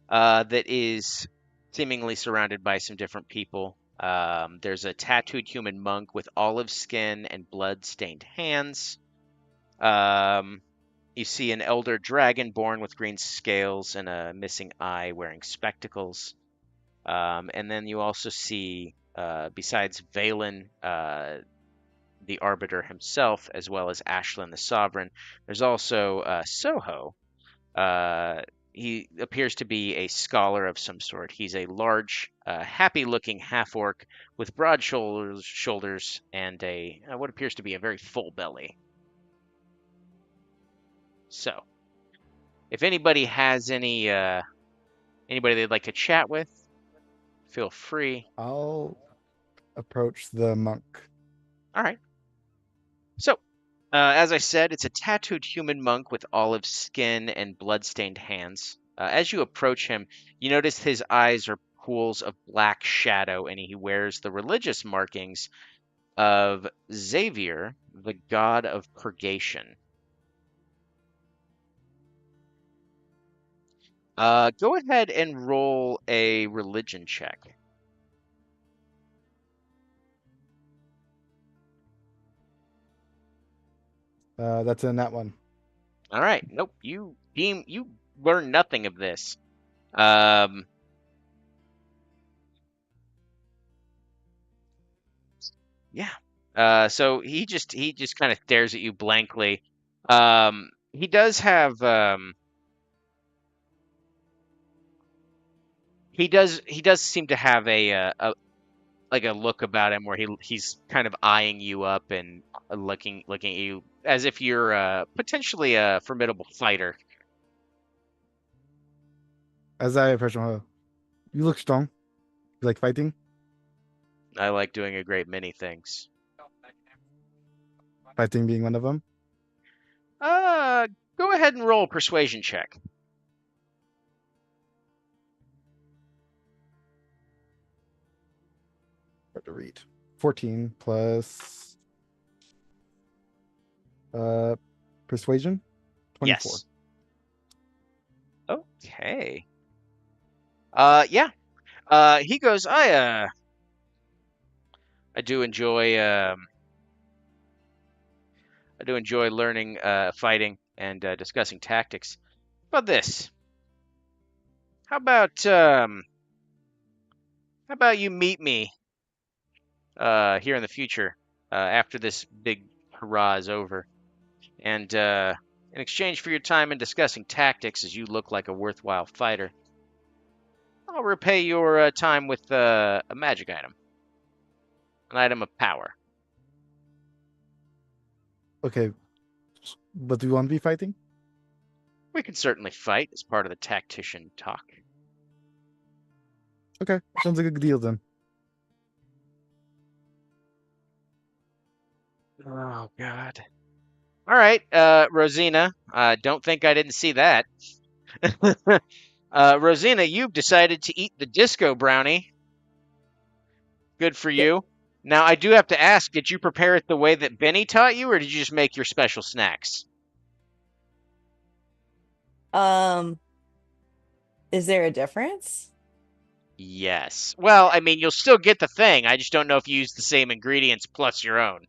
that is seemingly surrounded by some different people. There's a tattooed human monk with olive skin and blood-stained hands. You see an elder dragonborn with green scales and a missing eye wearing spectacles. And then you also see, besides Valen, the Arbiter himself, as well as Ashlyn the Sovereign, there's also Soho. He appears to be a scholar of some sort. He's a large, happy-looking half-orc with broad shoulders and a what appears to be a very full belly. So, if anybody has anybody they'd like to chat with, feel free. I'll approach the monk. All right. So, as I said, it's a tattooed human monk with olive skin and blood-stained hands. As you approach him, you notice his eyes are pools of black shadow, and he wears the religious markings of Xavier, the god of purgation. Go ahead and roll a religion check. That's in that one. All right. Nope. You learn nothing of this. Um, yeah. So he just kind of stares at you blankly. He does have he does seem to have a like a look about him where he's kind of eyeing you up and looking at you as if you're potentially a formidable fighter. As I approach him, you look strong. You like fighting? I like doing a great many things. Fighting being one of them. Uh, Go ahead and roll a persuasion check. Hard to read. 14 plus persuasion. 24. Yes. Okay. Yeah. He goes, I do enjoy learning fighting and discussing tactics. How about this? How about you meet me here in the future after this big hurrah is over, and in exchange for your time in discussing tactics, as you look like a worthwhile fighter, I'll repay your time with a magic item, an item of power. Okay. But do you want to be fighting? We can certainly fight as part of the tactician talk. Okay. Sounds like a good deal then. Oh, God. All right, Rosina. Don't think I didn't see that. Rosina, you've decided to eat the disco brownie. Good for Yeah. you. Now, I do have to ask, did you prepare it the way that Benny taught you, or did you just make your special snacks? Um, is there a difference? Yes. Well, I mean, you'll still get the thing. I just don't know if you use the same ingredients plus your own.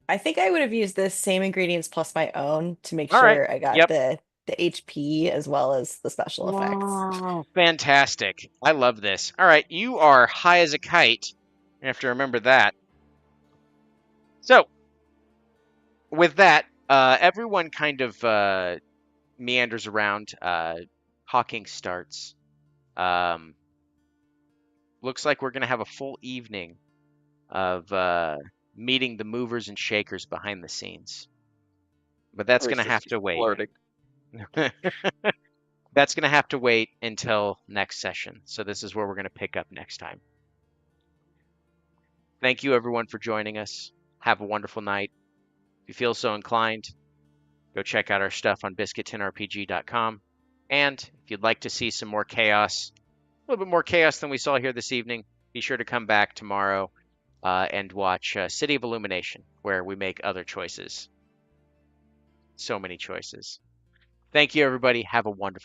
I think I would have used the same ingredients plus my own to make All right. sure I got Yep. the HP as well as the special effects. Oh, fantastic. I love this. All right, you are high as a kite. You have to remember that. So, with that, everyone kind of meanders around. Hawking starts. Um, Looks like we're going to have a full evening of meeting the movers and shakers behind the scenes. But that's Or going is to this have just to wait. flirting? That's going to have to wait until next session. So this is where we're going to pick up next time. Thank you, everyone, for joining us. Have a wonderful night. If you feel so inclined, go check out our stuff on biscuittinrpg.com. And if you'd like to see some more chaos, a little bit more chaos than we saw here this evening, be sure to come back tomorrow and watch City of Illumination, where we make other choices. So many choices. Thank you, everybody. Have a wonderful